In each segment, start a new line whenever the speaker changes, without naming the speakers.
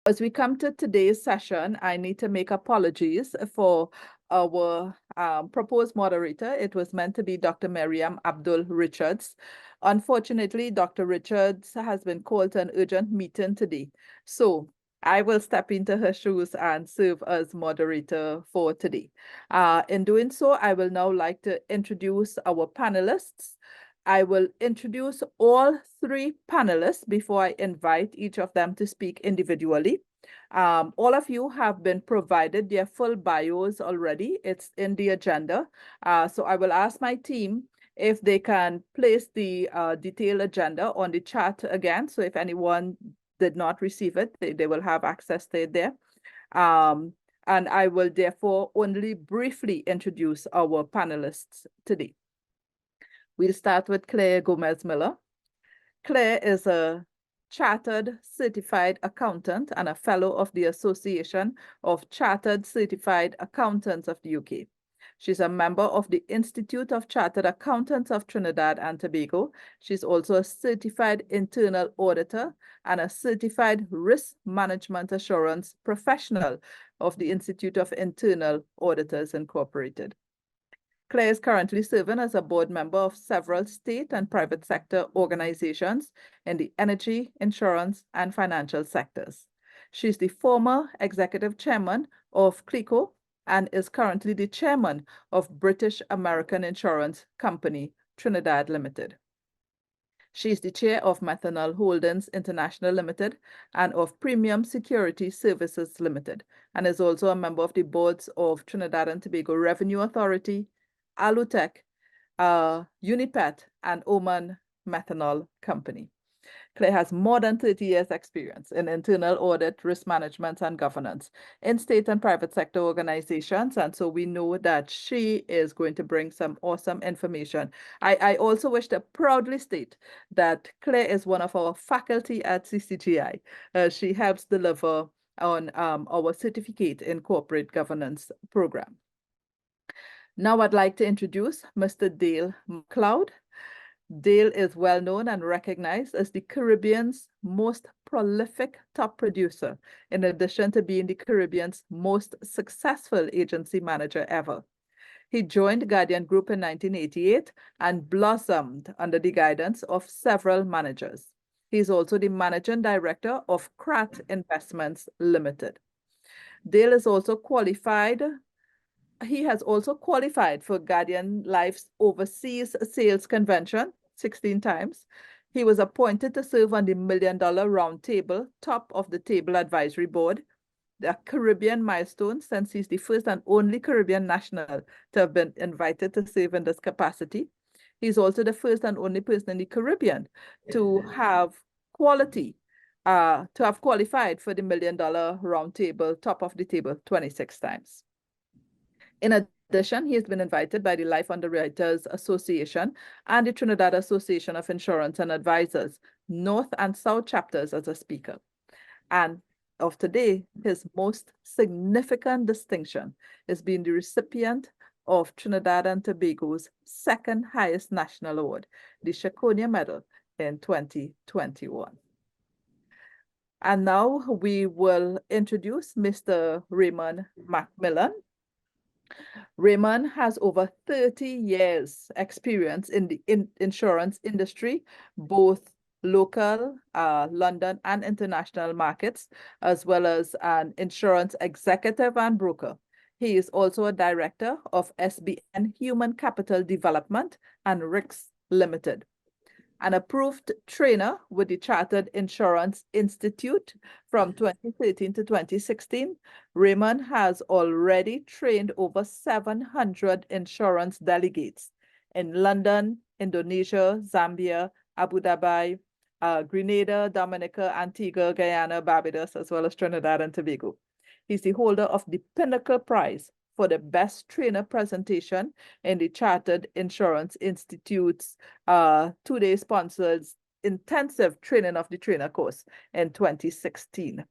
As we come to today's session, I need to make apologies for our proposed moderator. It was meant to be Dr. Miriam Abdul Richards. Unfortunately, Dr. Richards has been called to an urgent meeting today. So I will step into her shoes and serve as moderator for today. In doing so, I will now like to introduce our panelists. I will introduce all three panelists before I invite each of them to speak individually. All of you have been provided their full bios already. It's in the agenda. So I will ask my team if they can place the detailed agenda on the chat again. So if anyone did not receive it, they will have access to it there. And I will therefore only briefly introduce our panelists today. We'll start with Claire Gomez-Miller. Claire is a chartered certified accountant and a fellow of the Association of Chartered Certified Accountants of the UK. She's a member of the Institute of Chartered Accountants of Trinidad and Tobago. She's also a certified internal auditor and a certified risk management assurance professional of the Institute of Internal Auditors Incorporated. Claire is currently serving as a board member of several state and private sector organizations in the energy, insurance, and financial sectors. She's the former executive chairman of CLICO and is currently the chairman of British American Insurance Company, Trinidad Limited. She is the chair of Methanol Holdings International Limited and of Premium Security Services Limited, and is also a member of the boards of Trinidad and Tobago Revenue Authority, Alutech, Unipet, and Oman Methanol Company. Claire has more than 30 years experience in internal audit, risk management, and governance in state and private sector organizations. And so we know that she is going to bring some awesome information. I also wish to proudly state that Claire is one of our faculty at CCGI. She helps deliver on our certificate in corporate governance program. Now I'd like to introduce Mr. Dale McLeod. Dale is well known and recognized as the Caribbean's most prolific top producer, in addition to being the Caribbean's most successful agency manager ever. He joined Guardian Group in 1988 and blossomed under the guidance of several managers. He is also the managing director of Krat Investments Limited. Dale is also qualified He has also qualified for Guardian Life's Overseas Sales Convention 16 times. He was appointed to serve on the $1 Million Roundtable, top of the table advisory board, the Caribbean milestone, since he's the first and only Caribbean national to have been invited to serve in this capacity. He's also the first and only person in the Caribbean to have qualified for the $1 Million Roundtable, top of the table 26 times. In addition, he has been invited by the Life Underwriters Association and the Trinidad Association of Insurance and Advisors, North and South chapters, as a speaker. And of today, his most significant distinction is being the recipient of Trinidad and Tobago's second highest national award, the Shakonia Medal, in 2021. And now we will introduce Mr. Raymond Millan. Raymond has over 30 years experience in the insurance industry, both local, London and international markets, as well as an insurance executive and broker. He is also a director of SBN Human Capital Development and RICS Limited. An approved trainer with the Chartered Insurance Institute from 2013 to 2016, Raymond has already trained over 700 insurance delegates in London, Indonesia, Zambia, Abu Dhabi, Grenada, Dominica, Antigua, Guyana, Barbados, as well as Trinidad and Tobago. He's the holder of the Pinnacle Prize for the best trainer presentation in the Chartered Insurance Institute's two-day sponsored intensive training of the trainer course in 2016.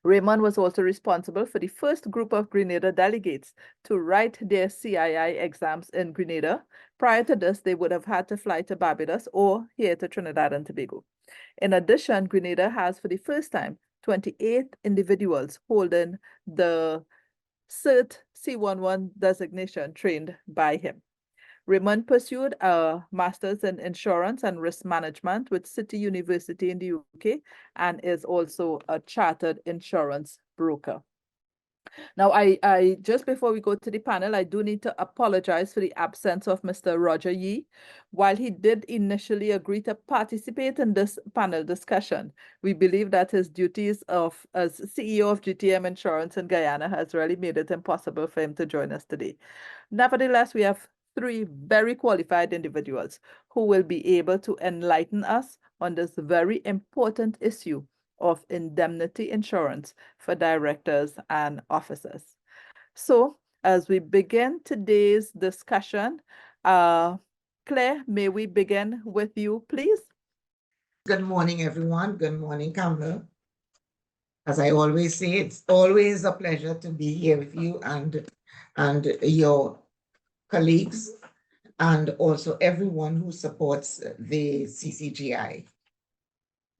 Raymond was also responsible for the first group of Grenada delegates to write their CII exams in Grenada. Prior to this, they would have had to fly to Barbados or here to Trinidad and Tobago. In addition, Grenada has for the first time 28 individuals holding the CERT C11 designation trained by him. Raymond pursued a master's in insurance and risk management with City University in the UK and is also a chartered insurance broker. Now, I just before we go to the panel, I do need to apologize for the absence of Mr. Roger Yee. While he did initially agree to participate in this panel discussion, we believe that his duties as CEO of GTM Insurance in Guyana has really made it impossible for him to join us today. Nevertheless, we have three very qualified individuals who will be able to enlighten us on this very important issue of indemnity insurance for directors and officers. So as we begin today's discussion, Claire, may we begin with you, please?
Good morning, everyone. Good morning, Campbell. As I always say, it's always a pleasure to be here with you and your colleagues, and also everyone who supports the CCGI.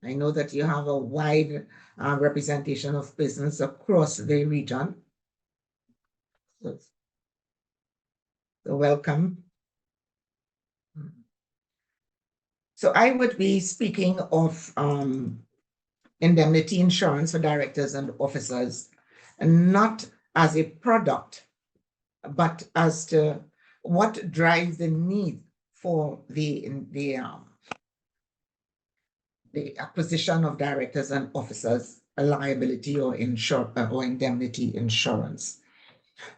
I know that you have a wide representation of business across the region. So welcome. So I would be speaking of indemnity insurance for directors and officers, and not as a product, but as to what drives the need for the acquisition of directors and officers, a liability or indemnity insurance.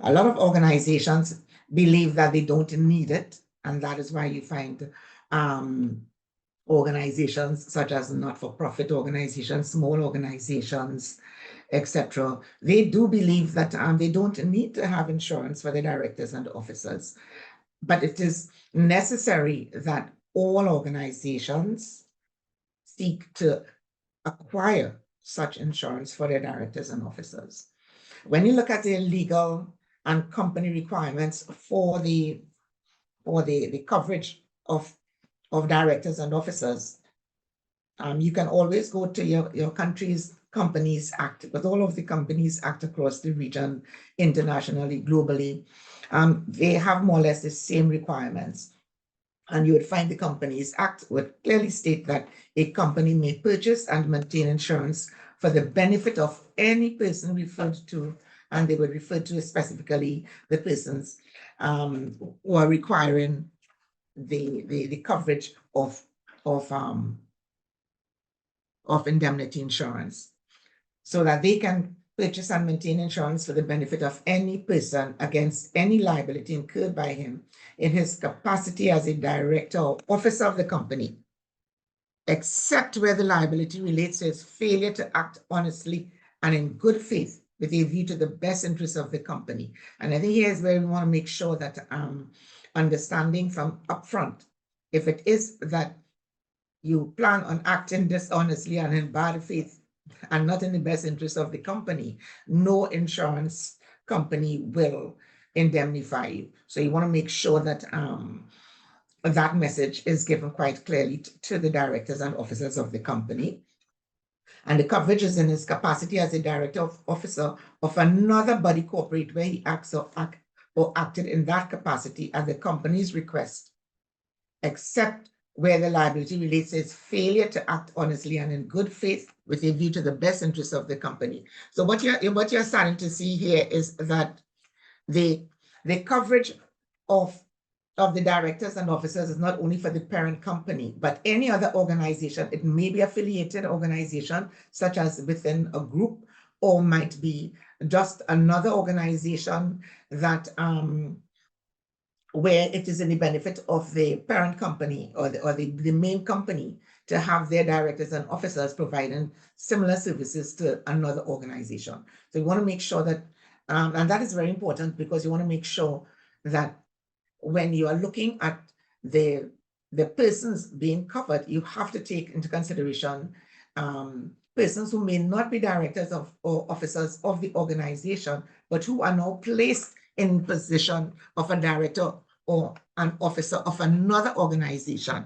A lot of organizations believe that they don't need it, and that is why you find organizations such as not-for-profit organizations, small organizations, etc. They do believe that they don't need to have insurance for the directors and officers, but it is necessary that all organizations seek to acquire such insurance for their directors and officers. When you look at the legal and company requirements for the coverage of directors and officers, you can always go to your country's Companies Act, but all of the Companies Act across the region, internationally, globally, they have more or less the same requirements. And you would find the Companies Act would clearly state that a company may purchase and maintain insurance for the benefit of any person referred to, and they would refer to specifically the persons who are requiring the coverage of indemnity insurance, so that they can purchase and maintain insurance for the benefit of any person against any liability incurred by him in his capacity as a director or officer of the company, except where the liability relates to his failure to act honestly and in good faith with a view to the best interests of the company. And I think here's where we want to make sure that understanding from upfront, if it is that you plan on acting dishonestly and in bad faith and not in the best interest of the company, no insurance company will indemnify you. So you want to make sure that that message is given quite clearly to the directors and officers of the company. And the coverage is in his capacity as a director or officer of another body corporate where he acts or acted in that capacity at the company's request, except where the liability relates to his failure to act honestly and in good faith with a view to the best interests of the company. So what you're starting to see here is that the coverage of the directors and officers is not only for the parent company, but any other organization. It may be affiliated organization, such as within a group, or might be just another organization that where it is in the benefit of the parent company or the main company to have their directors and officers providing similar services to another organization. So you want to make sure that, and that is very important, because you want to make sure that when you are looking at the persons being covered, you have to take into consideration persons who may not be directors or officers of the organization, but who are now placed in position of a director or an officer of another organization.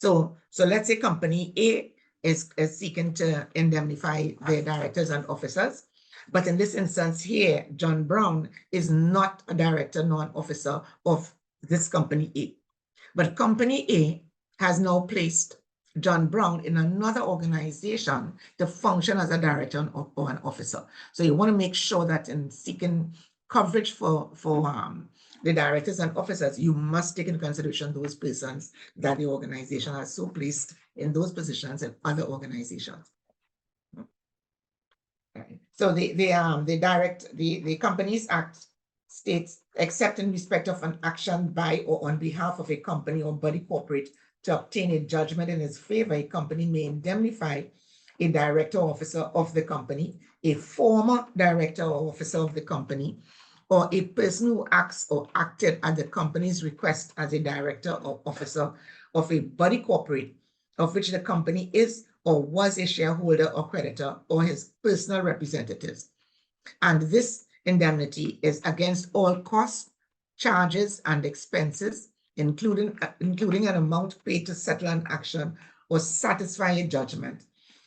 So let's say company A is seeking to indemnify their directors and officers. But in this instance here, John Brown is not a director nor an officer of this company A. But company A has now placed John Brown in another organization to function as a director or an officer. So you want to make sure that in seeking coverage for the directors and officers, you must take into consideration those persons that the organization has so placed in those positions in other organizations. Right. So the Companies Act states, except in respect of an action by or on behalf of a company or body corporate to obtain a judgment in its favor, a company may indemnify a director or officer of the company, a former director or officer of the company, or a person who acts or acted at the company's request as a director or officer of a body corporate of which the company is or was a shareholder or creditor, or his personal representatives. And this indemnity is against all costs, charges, and expenses, including an amount paid to settle an action or satisfy a judgment,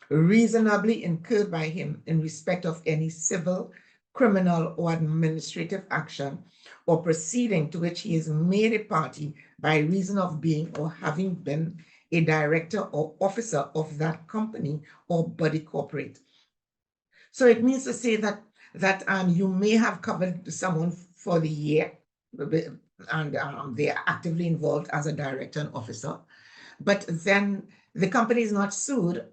reasonably incurred by him in respect of any civil, criminal, or administrative action or proceeding to which he is made a party by reason of being or having been a director or officer of that company or body corporate. So it means to say that you may have covered someone for the year and they are actively involved as a director and officer, but then the company is not sued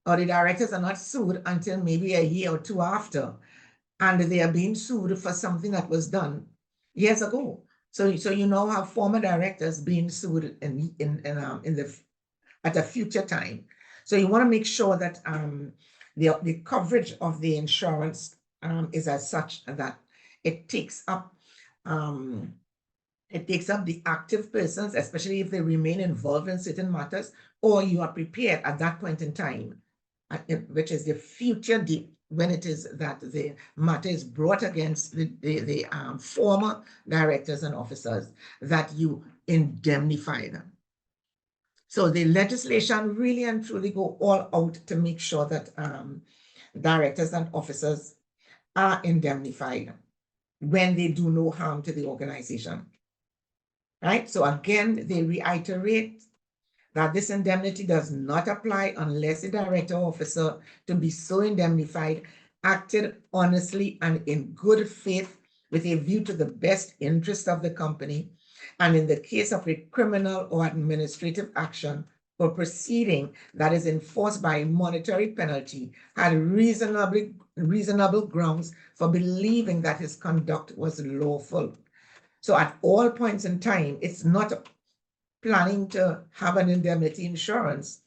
or the directors are not sued until maybe a year or two after, and they are being sued for something that was done years ago. So you now have former directors being sued at a future time. So you want to make sure that the coverage of the insurance is as such that it takes up the active persons, especially if they remain involved in certain matters, or you are prepared at that point in time, which is the future date, when it is that the matter is brought against the former directors and officers, that you indemnify them. So the legislation really and truly go all out to make sure that directors and officers are indemnified when they do no harm to the organization. Right? So again, they reiterate that this indemnity does not apply unless the director or officer to be so indemnified acted honestly and in good faith with a view to the best interest of the company, and in the case of a criminal or administrative action or proceeding that is enforced by a monetary penalty, had reasonable grounds for believing that his conduct was lawful. So at all points in time, it's not planning to have an indemnity insurance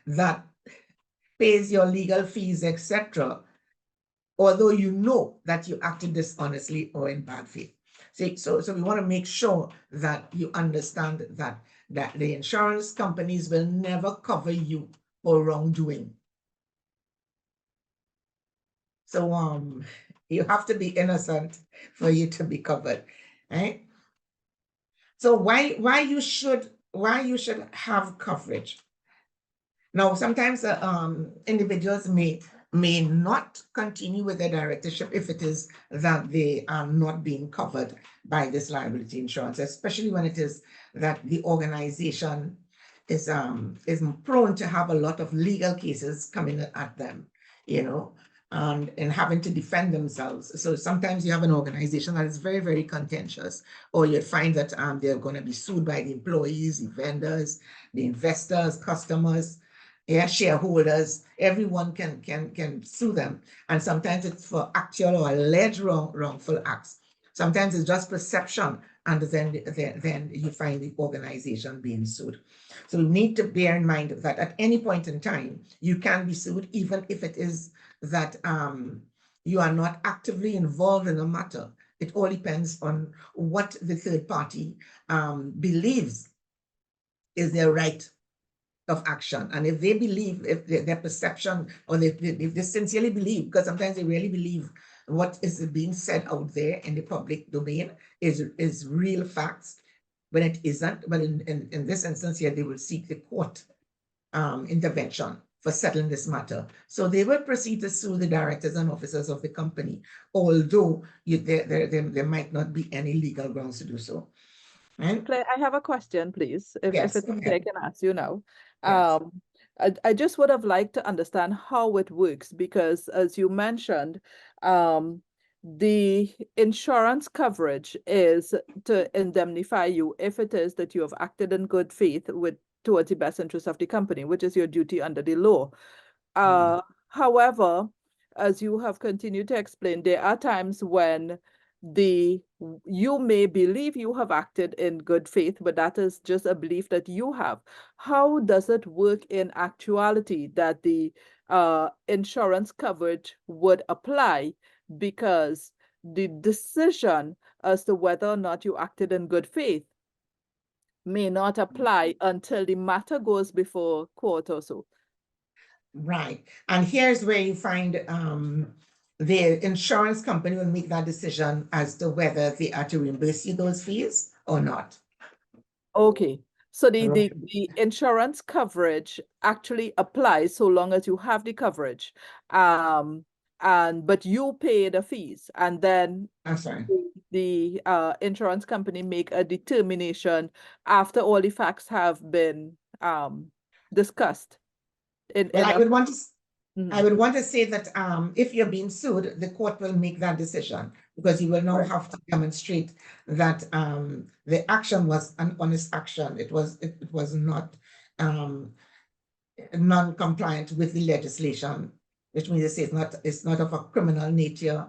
that pays your legal fees, etc., although you know that you acted dishonestly or in bad faith. So we want to make sure that you understand that the insurance companies will never cover you for wrongdoing. So you have to be innocent for you to be covered, right? So why you should have coverage. Now, sometimes individuals may not continue with their directorship if it is that they are not being covered by this liability insurance, especially when it is that the organization is prone to have a lot of legal cases coming at them, and having to defend themselves. So sometimes you have an organization that is very, very contentious, or you'd find that they're going to be sued by the employees, the vendors, the investors, customers, shareholders. Everyone can sue them. And sometimes it's for actual or alleged wrongful acts. Sometimes it's just perception, and then you find the organization being sued. So you need to bear in mind that at any point in time, you can be sued, even if it is that you are not actively involved in a matter. It all depends on what the third party believes is their right of action. And if they believe, if their perception, or if they sincerely believe, because sometimes they really believe what is being said out there in the public domain is real facts, when it isn't. But in this instance here, they will seek the court intervention for settling this matter. So they will proceed to sue the directors and officers of the company, although there might not be any legal grounds to do so. Right?
Claire, I have a question, please, if
Yes,
it's
go
okay, I
ahead.
can ask you now.
Yes.
I just would have liked to understand how it works because, as you mentioned, the insurance coverage is to indemnify you if it is that you have acted in good faith towards the best interest of the company, which is your duty under the law. However, as you have continued to explain, there are times when you may believe you have acted in good faith, but that is just a belief that you have. How does it work in actuality that the insurance coverage would apply? Because the decision as to whether or not you acted in good faith may not apply until the matter goes before court or so.
Right. And here's where you find the insurance company will make that decision as to whether they are to reimburse you those fees or not.
Okay. So the,
Right.
the insurance coverage actually applies so long as you have the coverage. But you pay the fees, and then
I'm sorry.
the insurance company make a determination after all the facts have been discussed
Well,
in
I
a
would want to I
Mhm.
would want to say that if you're being sued, the court will make that decision because you will now
Right.
have to demonstrate that the action was an honest action. It was not non-compliant with the legislation, which means it's not of a criminal nature.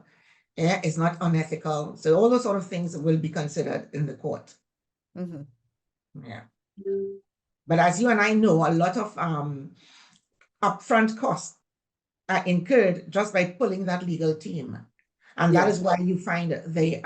Yeah, it's not unethical. So all those sort of things will be considered in the court.
Mhm.
Yeah. But as you and I know, a lot of upfront costs are incurred just by pulling that legal team. And that
Yeah.
is why you find the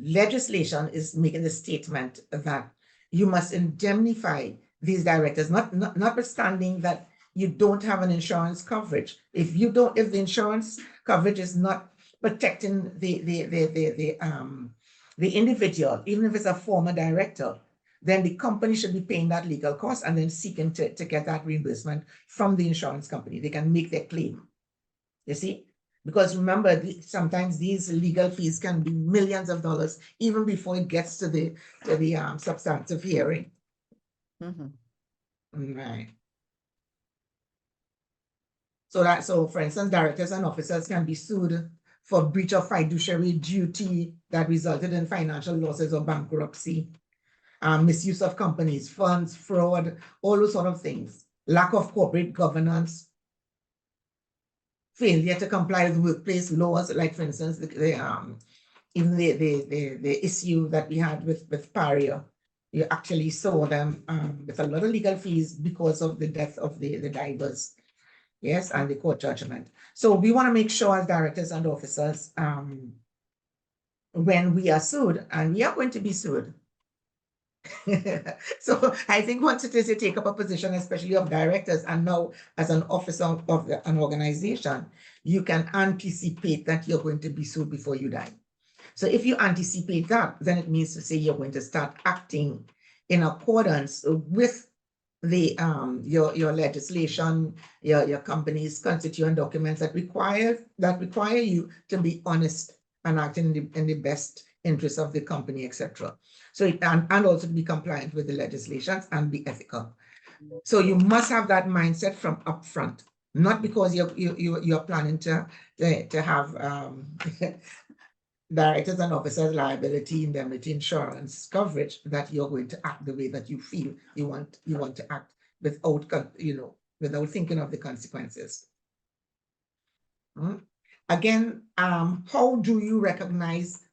legislation is making the statement that you must indemnify these directors, notwithstanding that you don't have an insurance coverage. If the insurance coverage is not protecting the individual, even if it's a former director, then the company should be paying that legal cost and then seeking to get that reimbursement from the insurance company. They can make their claim. You see? Because remember, sometimes these legal fees can be millions of dollars even before it gets to the substantive hearing.
Mhm.
Right. So for instance, directors and officers can be sued for breach of fiduciary duty that resulted in financial losses or bankruptcy, misuse of companies' funds, fraud, all those sort of things, lack of corporate governance, failure to comply with workplace laws, like for instance, even the issue that we had with Paria. You actually saw them with a lot of legal fees because of the death of the divers, yes, and the court judgment. So we want to make sure as directors and officers, when we are sued, and we are going to be sued. So I think once it is you take up a position, especially of directors, and now as an officer of an organization, you can anticipate that you're going to be sued before you die. So if you anticipate that, then it means to say you're going to start acting in accordance with the your legislation, your company's constituent documents that require you to be honest and acting in the best interest of the company, etc. So and also to be compliant with the legislations and be ethical. So you must have that mindset from upfront, not because you're planning to have directors and officers liability indemnity insurance coverage that you're going to act the way that you feel you want to act without without thinking of the consequences. Again, how do you recognize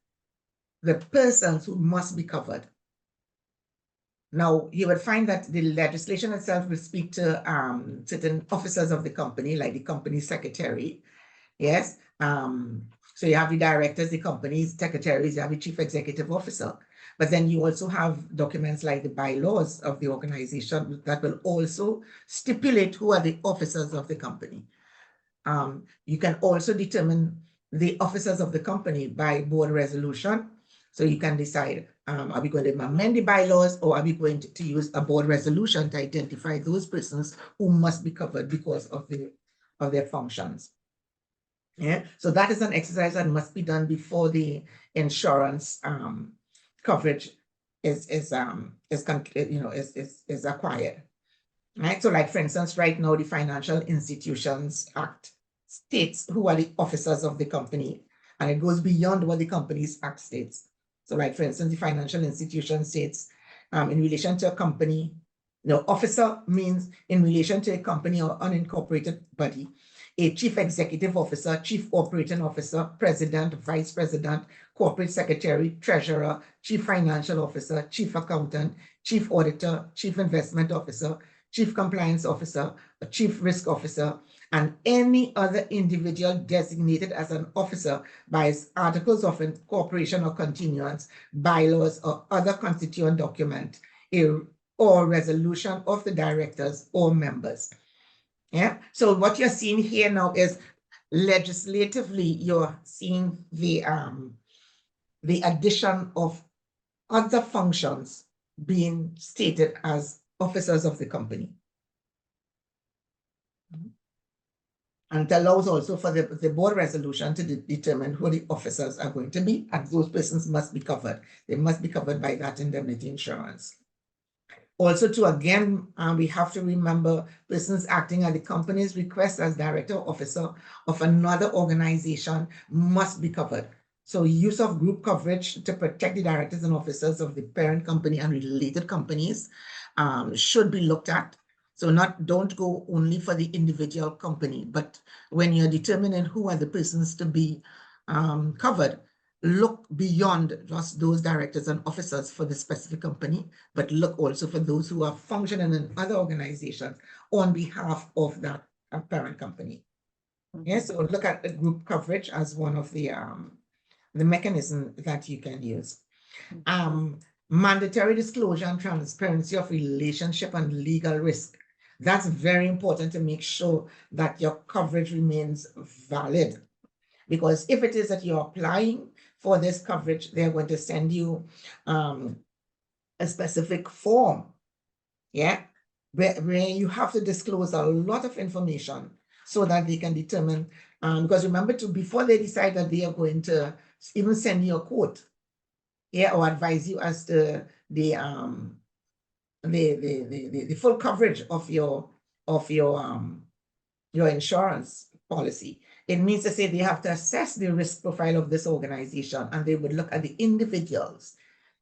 the persons who must be covered? Now, you will find that the legislation itself will speak to certain officers of the company, like the company secretary. Yes. So you have the directors, the company's secretaries, you have the chief executive officer. But then you also have documents like the bylaws of the organization that will also stipulate who are the officers of the company. You can also determine the officers of the company by board resolution So you can decide, are we going to amend the bylaws, or are we going to use a board resolution to identify those persons who must be covered because of their functions? Yeah, so that is an exercise that must be done before the insurance coverage is acquired. Right. So, like for instance, right now the Financial Institutions Act states who are the officers of the company, and it goes beyond what the Companies Act states. So, like for instance, the Financial Institution states, in relation to a company, officer means in relation to a company or unincorporated body, a chief executive officer, chief operating officer, president, vice president, corporate secretary, treasurer, chief financial officer, chief accountant, chief auditor, chief investment officer, chief compliance officer, a chief risk officer, and any other individual designated as an officer by his articles of incorporation or continuance, bylaws, or other constituent document, or resolution of the directors or members. Yeah. So what you're seeing here now is legislatively, you're seeing the addition of other functions being stated as officers of the company. And it allows also for the board resolution to determine who the officers are going to be, and those persons must be covered. They must be covered by that indemnity insurance. Also, we have to remember persons acting at the company's request as director or officer of another organization must be covered. So use of group coverage to protect the directors and officers of the parent company and related companies should be looked at. So don't go only for the individual company, but when you're determining who are the persons to be covered, look beyond just those directors and officers for the specific company, but look also for those who are functioning in other organizations on behalf of that parent company. Yeah, so look at the group coverage as one of the mechanism that you can use. Mandatory disclosure and transparency of relationship and legal risk. That's very important to make sure that your coverage remains valid. Because if it is that you're applying for this coverage, they're going to send you a specific form, yeah, where you have to disclose a lot of information so that they can determine, because remember before they decide that they are going to even send you a quote, yeah, or advise you as to the full coverage of your insurance policy. It means to say they have to assess the risk profile of this organization, and they would look at the individuals.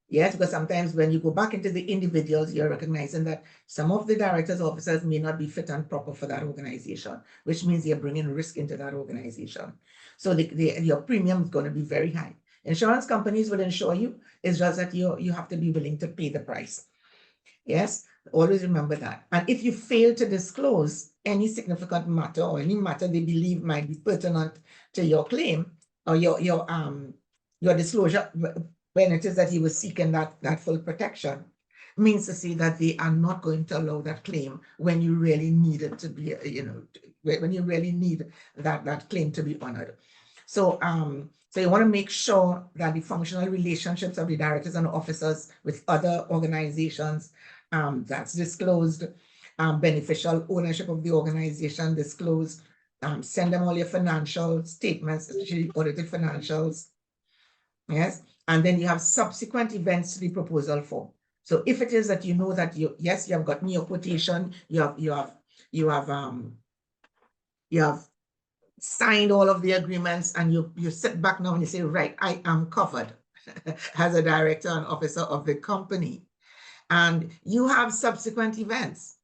Yes, because sometimes when you go back into the individuals, you're recognizing that some of the directors, officers may not be fit and proper for that organization, which means you're bringing risk into that organization. So your premium is going to be very high. Insurance companies will insure you. It's just that you have to be willing to pay the price. Yes, always remember that. And if you fail to disclose any significant matter or any matter they believe might be pertinent to your claim or your disclosure when it is that you were seeking that full protection, means to say that they are not going to allow that claim when you really need it to be, when you really need that claim to be honored. So, so you want to make sure that the functional relationships of the directors and officers with other organizations, that's disclosed, beneficial ownership of the organization disclosed, send them all your financial statements, especially audited financials. Yes, and then you have subsequent events to the proposal form. So if it is that you know that you have gotten your quotation, you have signed all of the agreements, and you sit back now and you say, right, I am covered as a director and officer of the company. And you have subsequent events.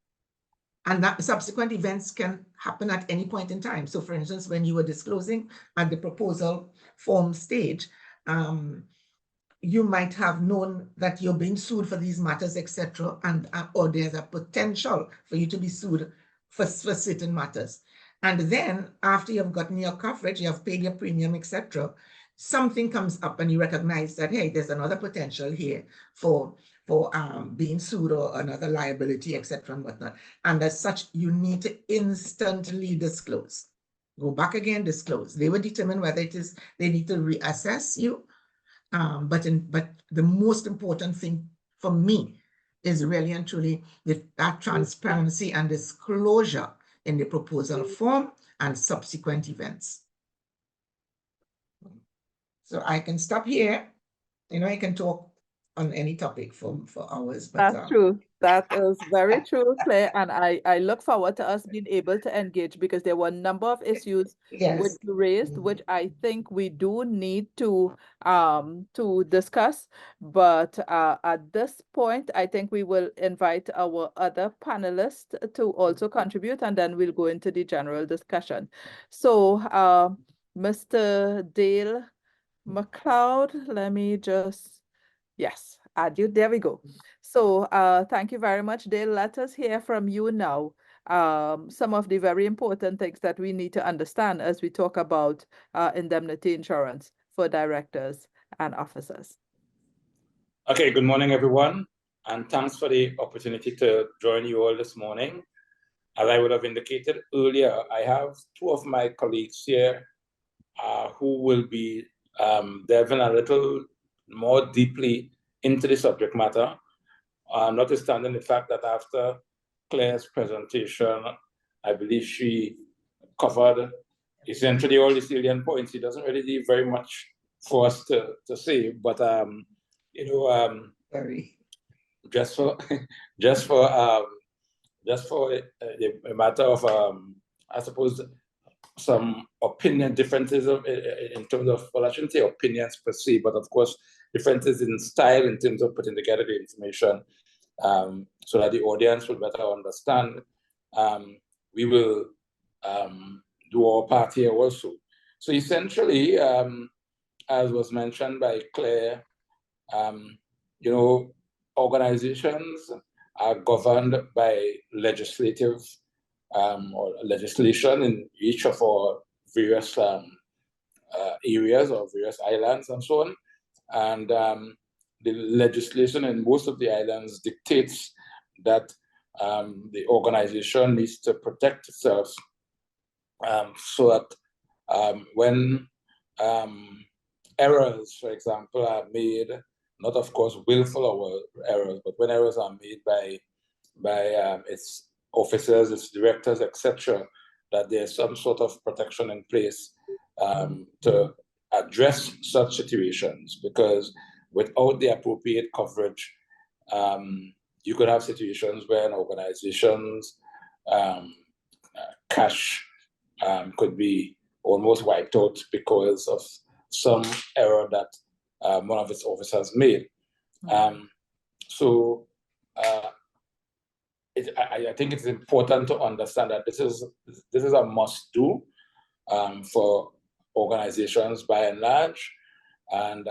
And that subsequent events can happen at any point in time. So for instance, when you were disclosing at the proposal form stage, you might have known that you're being sued for these matters, etc., and or there's a potential for you to be sued for certain matters. And then after you've gotten your coverage, you have paid your premium, etc., something comes up and you recognize that, hey, there's another potential here for being sued or another liability, etc., and whatnot. And as such, you need to instantly disclose. Go back again, disclose. They will determine whether it is they need to reassess you But the most important thing for me is really and truly that transparency and disclosure in the proposal form and subsequent events. So I can stop here. I can talk on any topic for hours. But
That's true. That is very true, Claire. And I look forward to us being able to engage because there were a number of issues which
yes.
you raised, which I think we do need to discuss. But at this point, I think we will invite our other panelists to also contribute, and then we'll go into the general discussion. So Mr. Dale McLeod, let me just, yes, add you. There we go. So thank you very much, Dale. Let us hear from you now. Some of the very important things that we need to understand as we talk about indemnity insurance for directors and officers.
Okay, good morning, everyone, and thanks for the opportunity to join you all this morning. As I would have indicated earlier, I have two of my colleagues here who will be delving a little more deeply into the subject matter, notwithstanding the fact that after Claire's presentation, I believe she covered essentially all the salient points. It doesn't really leave very much for us to say, but
Very.
just for a matter of I suppose some opinion differences in terms of, well, I shouldn't say opinions per se, but of course differences in style in terms of putting together the information so that the audience will better understand. We will do our part here also. So essentially, as was mentioned by Claire, organizations are governed by legislative or legislation in each of our various areas or various islands and so on. And the legislation in most of the islands dictates that the organization needs to protect itself so that when errors, for example, are made, not of course willful errors, but when errors are made by its officers, its directors, etc., that there's some sort of protection in place to address such situations, because without the appropriate coverage, you could have situations where an organization's cash could be almost wiped out because of some error that one of its officers made. So I think it's important to understand that this is a must-do for organizations by and large, and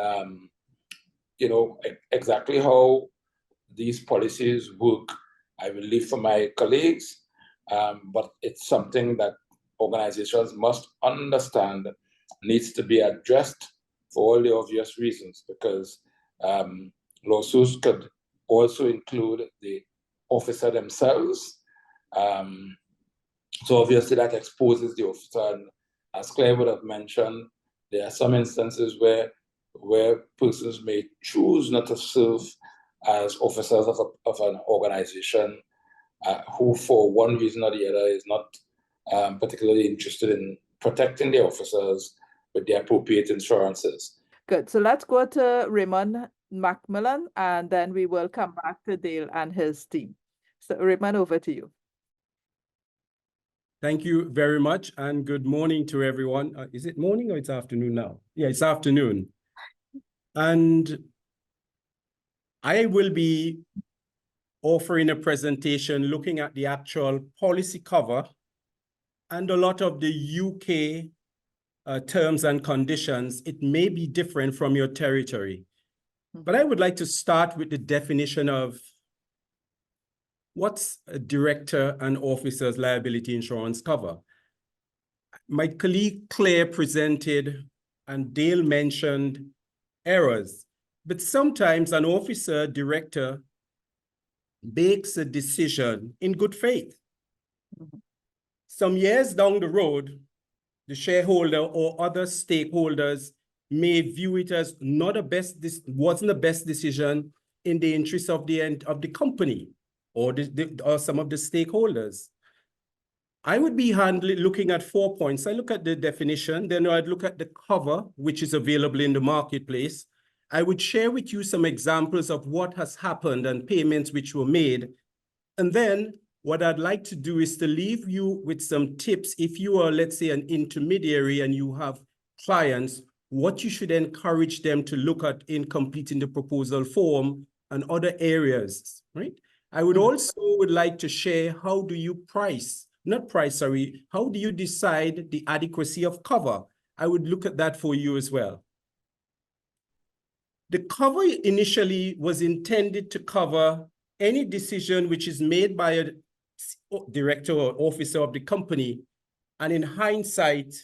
exactly how these policies work, I will leave for my colleagues, but it's something that organizations must understand needs to be addressed for all the obvious reasons, because lawsuits could also include the officer themselves. So obviously that exposes the officer, and as Claire would have mentioned, there are some instances where persons may choose not to serve as officers of an organization who for one reason or the other is not particularly interested in protecting the officers with the appropriate insurances.
Good. So let's go to Raymond Macmillan, and then we will come back to Dale and his team. So Raymond, over to you.
Thank you very much, and good morning to everyone. Is it morning or it's afternoon now? Yeah, it's afternoon. And I will be offering a presentation looking at the actual policy cover and a lot of the UK terms and conditions. It may be different from your territory. But I would like to start with the definition of what's a director and officer's liability insurance cover. My colleague Claire presented and Dale mentioned errors, but sometimes an officer director makes a decision in good faith. Some years down the road, the shareholder or other stakeholders may view it as not the best, this wasn't the best decision in the interest of the end of the company or or some of the stakeholders. I would be looking at 4 points. I look at the definition, then I'd look at the cover, which is available in the marketplace. I would share with you some examples of what has happened and payments which were made. And then what I'd like to do is to leave you with some tips. If you are, let's say, an intermediary and you have clients, what you should encourage them to look at in completing the proposal form and other areas, right? I would also like to share how do you how do you decide the adequacy of cover? I would look at that for you as well. The cover initially was intended to cover any decision which is made by a director or officer of the company, and in hindsight,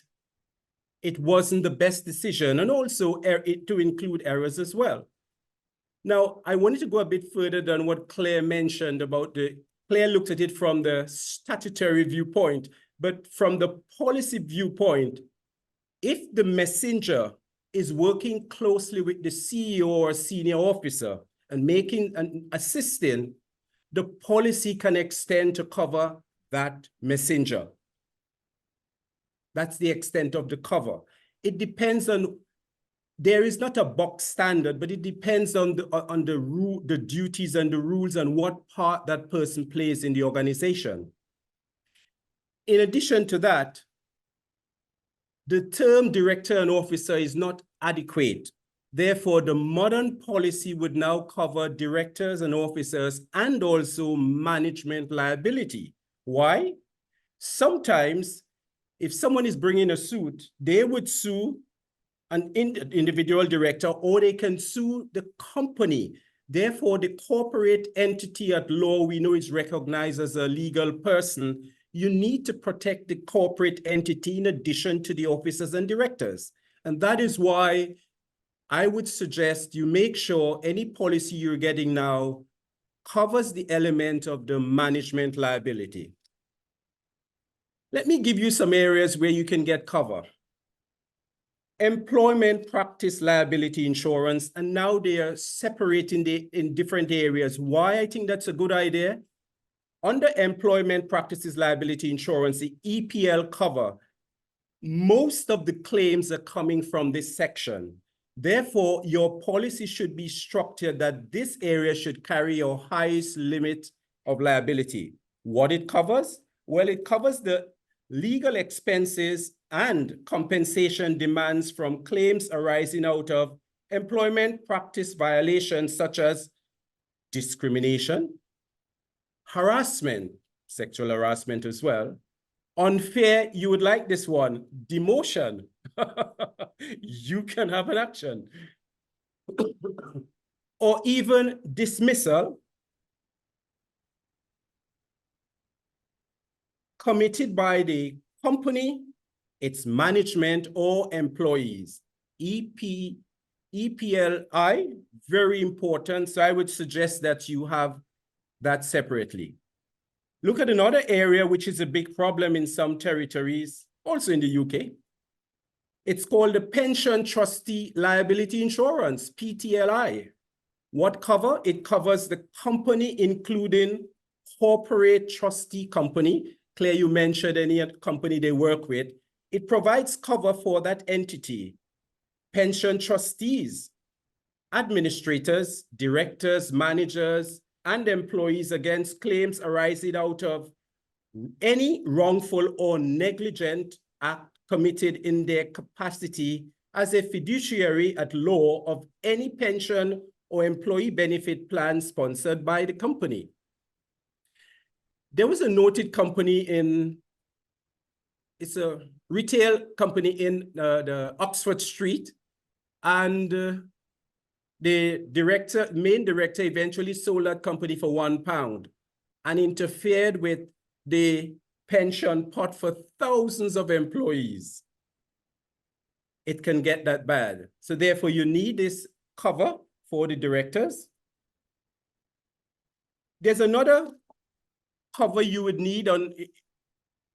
it wasn't the best decision, and also to include errors as well. Now, I wanted to go a bit further than what Claire mentioned about Claire looked at it from the statutory viewpoint, but from the policy viewpoint, if the messenger is working closely with the CEO or senior officer and assisting, the policy can extend to cover that messenger. That's the extent of the cover. It depends on, there is not a box standard, but it depends on the duties and the rules and what part that person plays in the organization. In addition to that, the term director and officer is not adequate. Therefore, the modern policy would now cover directors and officers and also management liability. Why? Sometimes, if someone is bringing a suit, they would sue an individual director, or they can sue the company. Therefore, the corporate entity at law, we know is recognized as a legal person. You need to protect the corporate entity in addition to the officers and directors. And that is why I would suggest you make sure any policy you're getting now covers the element of the management liability. Let me give you some areas where you can get cover. Employment practice liability insurance, and now they are separating in different areas. Why I think that's a good idea? Under employment practices liability insurance, the EPL cover, most of the claims are coming from this section. Therefore, your policy should be structured that this area should carry your highest limit of liability. What it covers? Well, it covers the legal expenses and compensation demands from claims arising out of employment practice violations such as discrimination, harassment, sexual harassment as well, unfair, you would like this one, demotion. You can have an action. Or even dismissal committed by the company, its management, or employees. EPLI, very important. So I would suggest that you have that separately. Look at another area which is a big problem in some territories, also in the UK. It's called the Pension Trustee Liability Insurance, PTLI. What cover? It covers the company, including corporate trustee company. Claire, you mentioned any company they work with. It provides cover for that entity. Pension trustees, administrators, directors, managers, and employees against claims arising out of any wrongful or negligent act committed in their capacity as a fiduciary at law of any pension or employee benefit plan sponsored by the company. There was a noted company it's a retail company in the Oxford Street, and the main director eventually sold that company for £1 and interfered with the pension pot for thousands of employees. It can get that bad. So therefore you need this cover for the directors. There's another cover you would need on,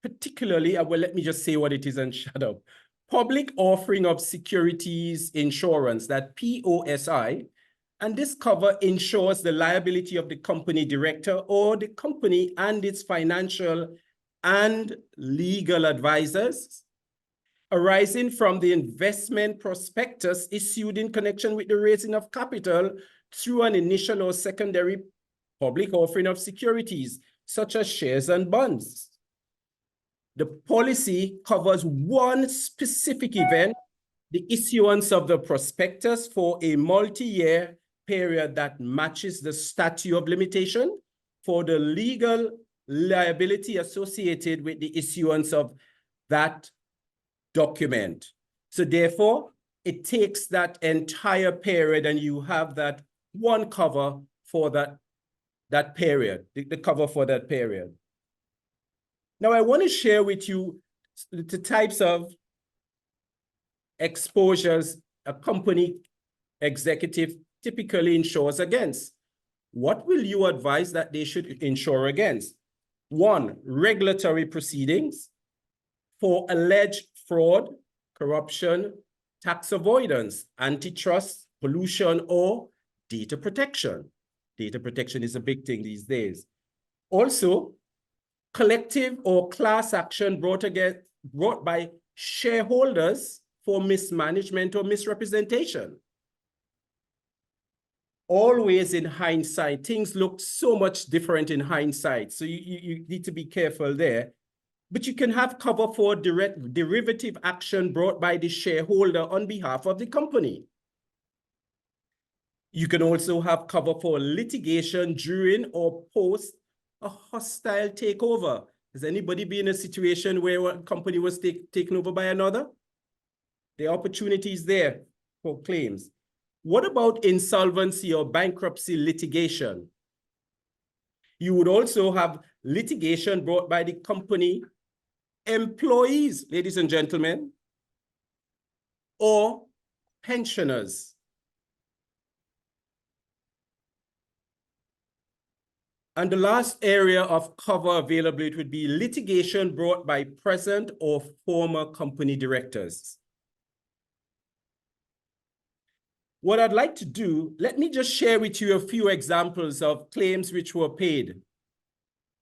particularly, well, let me just say what it is and shut up. public offering of securities insurance, that POSI, and this cover ensures the liability of the company director or the company and its financial and legal advisors arising from the investment prospectus issued in connection with the raising of capital through an initial or secondary public offering of securities, such as shares and bonds. The policy covers one specific event, the issuance of the prospectus for a multi-year period that matches the statute of limitation for the legal liability associated with the issuance of that document. So therefore, it takes that entire period and you have that one cover for that period, the cover for that period. Now, I want to share with you the types of exposures a company executive typically insures against. What will you advise that they should insure against? 1, regulatory proceedings for alleged fraud, corruption, tax avoidance, antitrust, pollution, or data protection. Data protection is a big thing these days. Also, collective or class action brought by shareholders for mismanagement or misrepresentation. Always in hindsight, things look so much different in hindsight, so you need to be careful there. But you can have cover for direct derivative action brought by the shareholder on behalf of the company. You can also have cover for litigation during or post a hostile takeover. Has anybody been in a situation where a company was taken over by another? There are opportunities there for claims. What about insolvency or bankruptcy litigation? You would also have litigation brought by the company employees, ladies and gentlemen, or pensioners. And the last area of cover availability would be litigation brought by present or former company directors. What I'd like to do, let me just share with you a few examples of claims which were paid.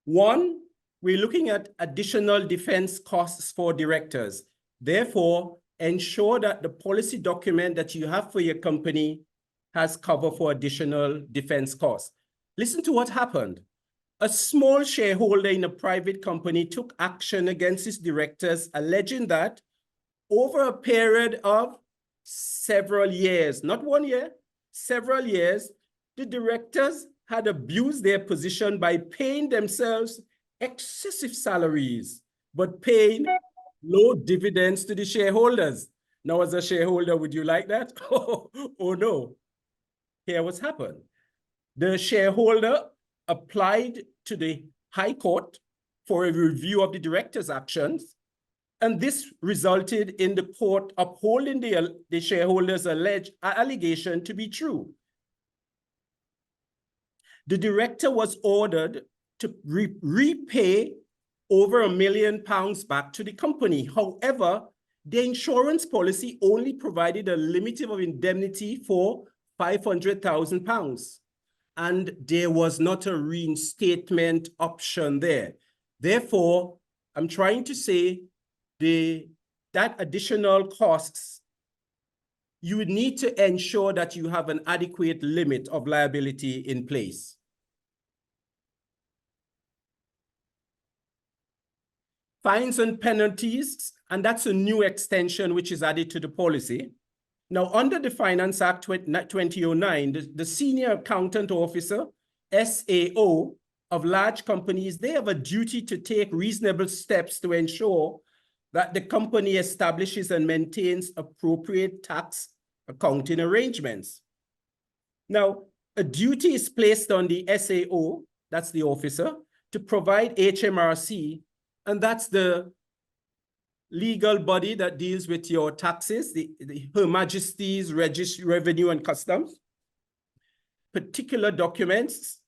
1, we're looking at additional defense costs for directors. Therefore, ensure that the policy document that you have for your company has cover for additional defense costs. Listen to what happened. A small shareholder in a private company took action against his directors, alleging that over a period of several years, not 1 year, several years, the directors had abused their position by paying themselves excessive salaries, but paying low dividends to the shareholders. Now, as a shareholder, would you like that? Oh no. Here what's happened. The shareholder applied to the High Court for a review of the director's actions, and this resulted in the court upholding the shareholder's alleged allegation to be true. The director was ordered to repay over £1 million back to the company. However, the insurance policy only provided a limit of indemnity for £500,000, and there was not a reinstatement option there. Therefore, I'm trying to say that additional costs, you would need to ensure that you have an adequate limit of liability in place. Fines and penalties, and that's a new extension which is added to the policy. Now, under the Finance Act 2009, the Senior Accountant Officer, SAO, of large companies, they have a duty to take reasonable steps to ensure that the company establishes and maintains appropriate tax accounting arrangements. Now, a duty is placed on the SAO, that's the officer, to provide HMRC, and that's the legal body that deals with your taxes, Her Majesty's Revenue and Customs, particular documents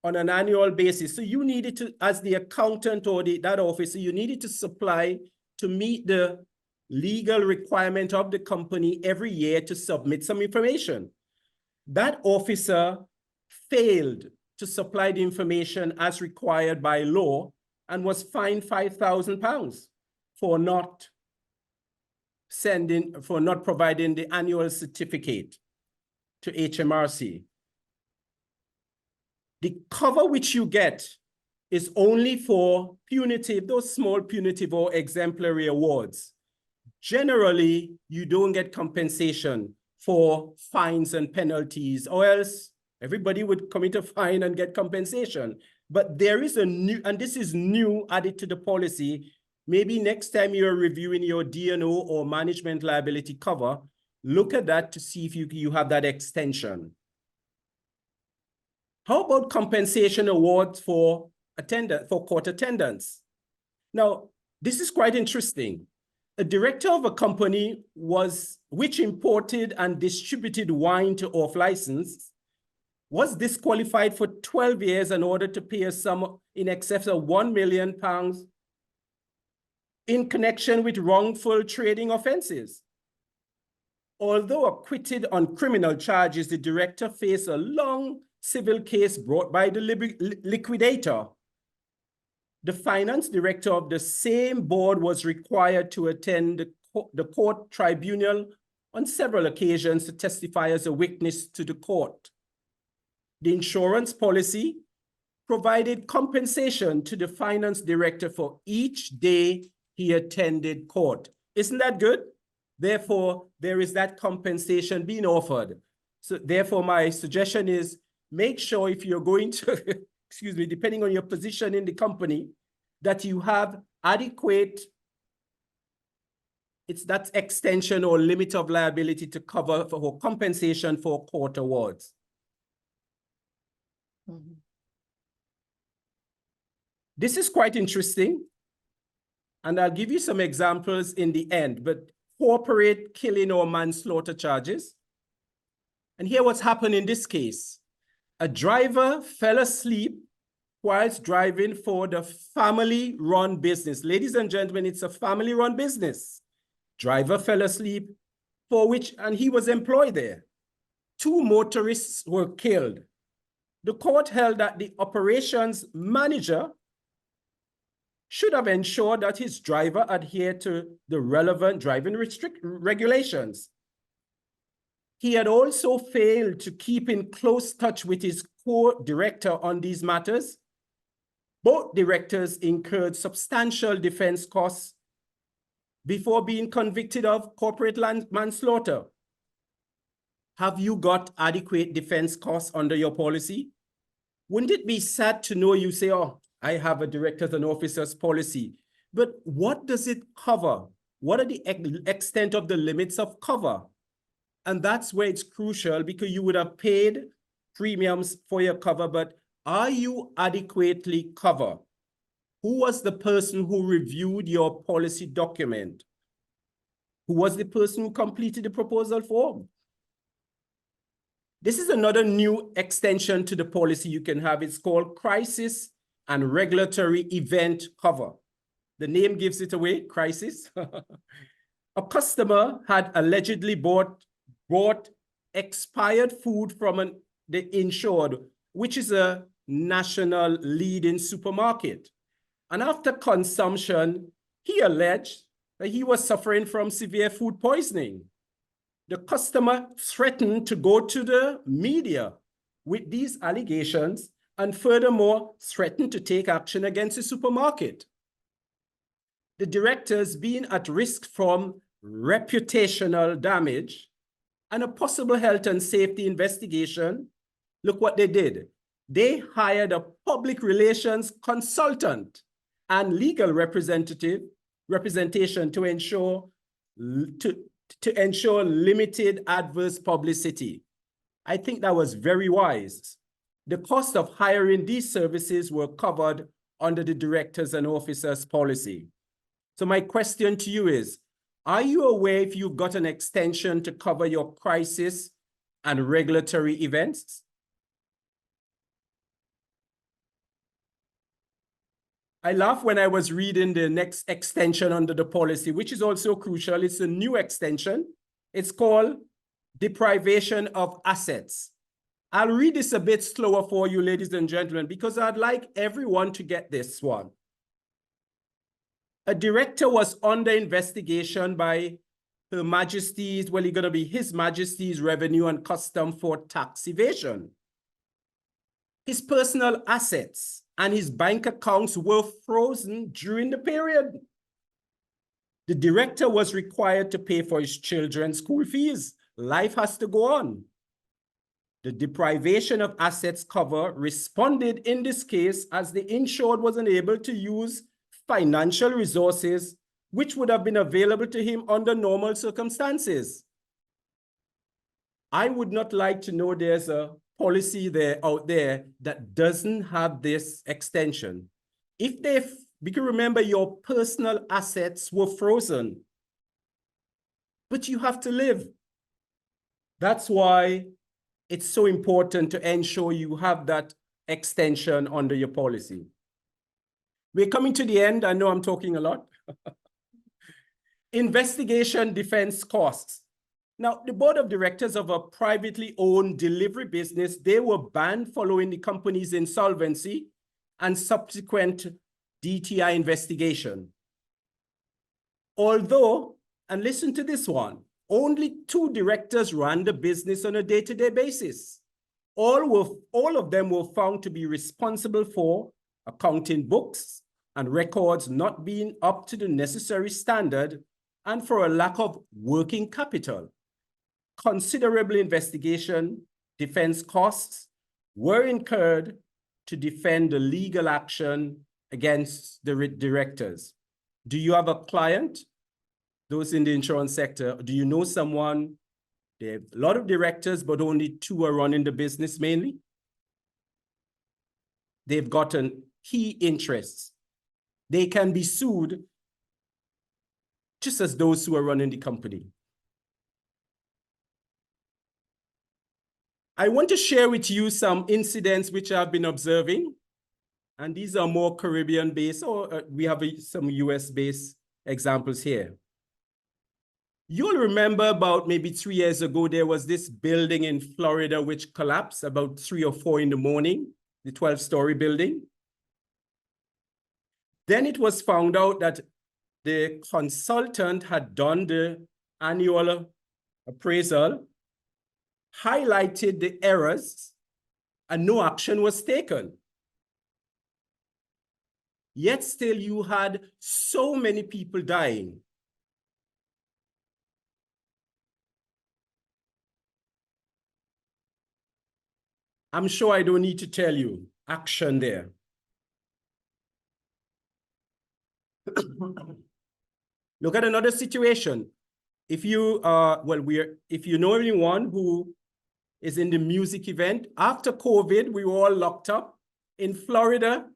on an annual basis. So you needed to, as the accountant or that officer, you needed to supply to meet the legal requirement of the company every year to submit some information. That officer failed to supply the information as required by law and was fined £5,000 for not providing the annual certificate to HMRC. The cover which you get is only for punitive, those small punitive or exemplary awards. Generally, you don't get compensation for fines and penalties, or else everybody would commit a fine and get compensation. But there is a new, and this is new, added to the policy. Maybe next time you're reviewing your D&O or management liability cover, look at that to see if you have that extension. How about compensation awards for court attendance? Now, this is quite interesting. A director of a company which imported and distributed wine to off license was disqualified for 12 years in order to pay a sum in excess of £1 million in connection with wrongful trading offenses. Although acquitted on criminal charges, the director faced a long civil case brought by the liquidator. The finance director of the same board was required to attend the court tribunal on several occasions to testify as a witness to the court. The insurance policy provided compensation to the finance director for each day he attended court. Isn't that good? Therefore, there is that compensation being offered. So therefore, my suggestion is make sure if you're going to, excuse me, depending on your position in the company, that you have adequate, it's that extension or limit of liability to cover for compensation for court awards.
Mm-hmm.
This is quite interesting. And I'll give you some examples in the end, but corporate killing or manslaughter charges. And here what's happened in this case. A driver fell asleep whilst driving for the family-run business. Ladies and gentlemen, it's a family-run business. Driver fell asleep and he was employed there. 2 motorists were killed. The court held that the operations manager should have ensured that his driver adhered to the relevant driving regulations. He had also failed to keep in close touch with his co-director on these matters. Both directors incurred substantial defense costs before being convicted of corporate manslaughter. Have you got adequate defense costs under your policy? Wouldn't it be sad to know you say, oh, I have a directors and officers policy, but what does it cover? What are the extent of the limits of cover? And that's where it's crucial, because you would have paid premiums for your cover, but are you adequately covered? Who was the person who reviewed your policy document? Who was the person who completed the proposal form? This is another new extension to the policy you can have. It's called crisis and regulatory event cover. The name gives it away, crisis. A customer had allegedly bought expired food from the insured, which is a national leading supermarket. And after consumption, he alleged that he was suffering from severe food poisoning. The customer threatened to go to the media with these allegations and furthermore threatened to take action against the supermarket. The directors, being at risk from reputational damage and a possible health and safety investigation, look what they did. They hired a public relations consultant and legal representation to ensure limited adverse publicity. I think that was very wise. The cost of hiring these services were covered under the directors and officers policy. So my question to you is, are you aware if you've got an extension to cover your crisis and regulatory events? I laughed when I was reading the next extension under the policy, which is also crucial. It's a new extension. It's called deprivation of assets. I'll read this a bit slower for you, ladies and gentlemen, because I'd like everyone to get this one. A director was under investigation by Her Majesty's, well, it's going to be His Majesty's Revenue and Custom for tax evasion. His personal assets and his bank accounts were frozen during the period. The director was required to pay for his children's school fees. Life has to go on. The deprivation of assets cover responded in this case as the insured was unable to use financial resources which would have been available to him under normal circumstances. I would not like to know there's a policy out there that doesn't have this extension. We can remember your personal assets were frozen, but you have to live. That's why it's so important to ensure you have that extension under your policy. We're coming to the end. I know I'm talking a lot. Investigation defense costs. Now, the board of directors of a privately owned delivery business, they were banned following the company's insolvency and subsequent DTI investigation. Although, and listen to this one, only 2 directors ran the business on a day-to-day basis. All of them were found to be responsible for accounting books and records not being up to the necessary standard and for a lack of working capital. Considerable investigation defense costs were incurred to defend the legal action against the directors. Do you have a client? Those in the insurance sector, do you know someone? There are a lot of directors, but only 2 are running the business mainly. They've gotten key interests. They can be sued just as those who are running the company. I want to share with you some incidents which I've been observing, and these are more Caribbean-based, or we have some US-based examples here. You'll remember about maybe 3 years ago, there was this building in Florida which collapsed about 3 or 4 in the morning, the 12-story building. Then it was found out that the consultant had done the annual appraisal, highlighted the errors, and no action was taken. Yet still you had so many people dying. I'm sure I don't need to tell you, action there. Look at another situation. If you if you know anyone who is in the music event, after COVID, we were all locked up in Florida.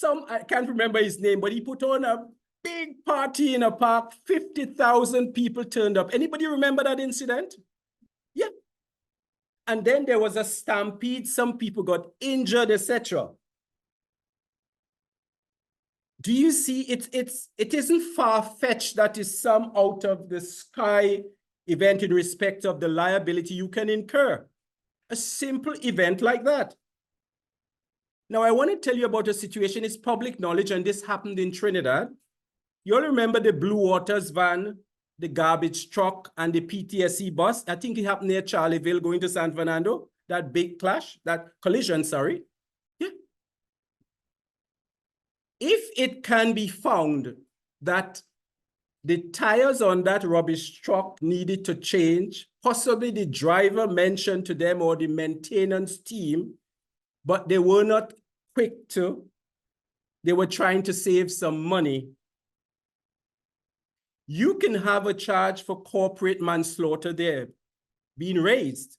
I can't remember his name, but he put on a big party in a park. 50,000 people turned up. Anybody remember that incident? Yeah. And then there was a stampede. Some people got injured, etc. Do you see it isn't far-fetched that is some out of the sky event in respect of the liability you can incur. A simple event like that. Now, I want to tell you about a situation. It's public knowledge, and this happened in Trinidad. You all remember the Blue Waters van, the garbage truck, and the PTSC bus? I think it happened near Charleville going to San Fernando, that big clash, that collision, sorry. Yeah. If it can be found that the tires on that rubbish truck needed to change, possibly the driver mentioned to them or the maintenance team, but they were not quick to, they were trying to save some money. You can have a charge for corporate manslaughter there being raised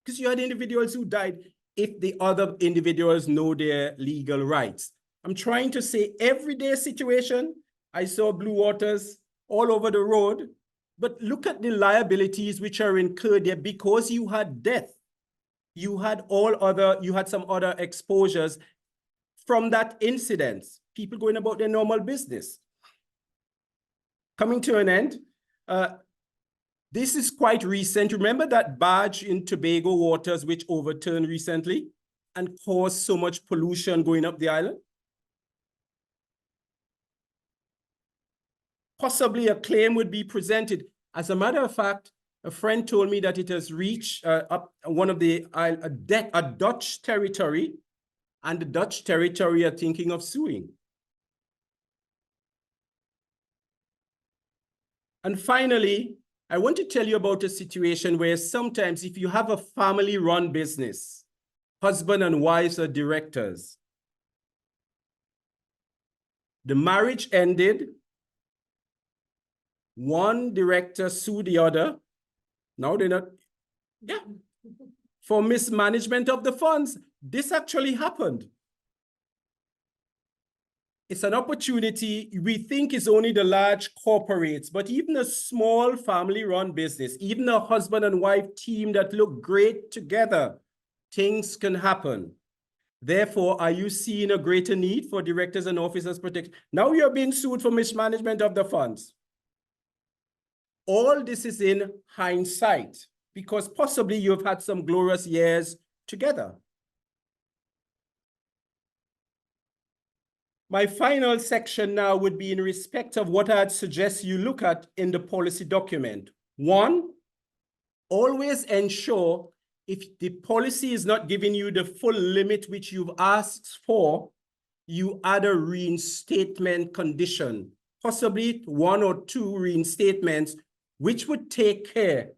because you had individuals who died if the other individuals know their legal rights. I'm trying to say everyday situation. I saw Blue Waters all over the road, but look at the liabilities which are incurred there because you had death. You had some other exposures from that incident. people going about their normal business. Coming to an end, this is quite recent. Remember that barge in Tobago waters which overturned recently and caused so much pollution going up the island? Possibly a claim would be presented. As a matter of fact, a friend told me that it has reached up one of the a Dutch territory, and the Dutch territory are thinking of suing. And finally, I want to tell you about a situation where sometimes if you have a family-run business, husband and wives are directors, the marriage ended, one director sued the other. Now they're not, for mismanagement of the funds. This actually happened. It's an opportunity. We think it's only the large corporates, but even a small family-run business, even a husband and wife team that look great together, things can happen. Therefore, are you seeing a greater need for directors and officers protection? Now you're being sued for mismanagement of the funds. All this is in hindsight, because possibly you've had some glorious years together. My final section now would be in respect of what I'd suggest you look at in the policy document. One, always ensure if the policy is not giving you the full limit which you've asked for, you add a reinstatement condition, possibly 1 or 2 reinstatements, which would take care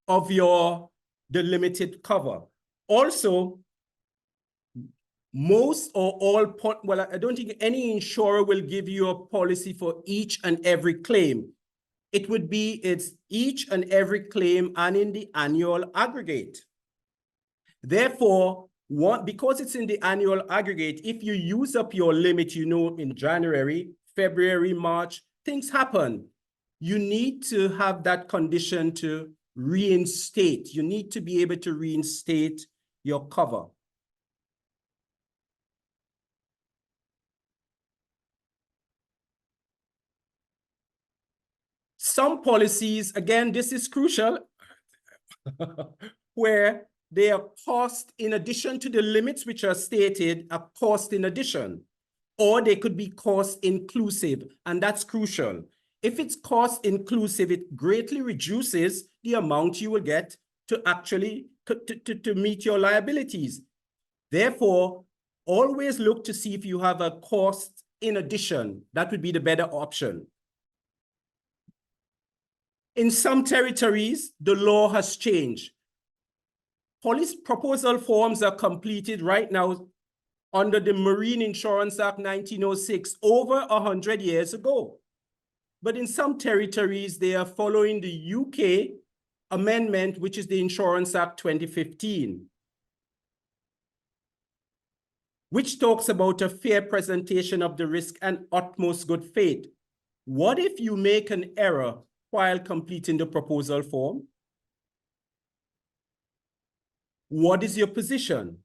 of the limited cover. Also, most or all, well, I don't think any insurer will give you a policy for each and every claim. It would be it's each and every claim and in the annual aggregate. Therefore, because it's in the annual aggregate, if you use up your limit, you know, in January, February, March, things happen. You need to have that condition to reinstate. You need to be able to reinstate your cover. Some policies, again, this is crucial, where they are cost in addition to the limits which are stated, a cost in addition, or they could be cost inclusive, and that's crucial. If it's cost inclusive, it greatly reduces the amount you will get to actually to meet your liabilities. Therefore, always look to see if you have a cost in addition. That would be the better option. In some territories, the law has changed. Police proposal forms are completed right now under the Marine Insurance Act 1906, over 100 years ago. But in some territories, they are following the UK amendment, which is the Insurance Act 2015, which talks about a fair presentation of the risk and utmost good faith. What if you make an error while completing the proposal form? What is your position?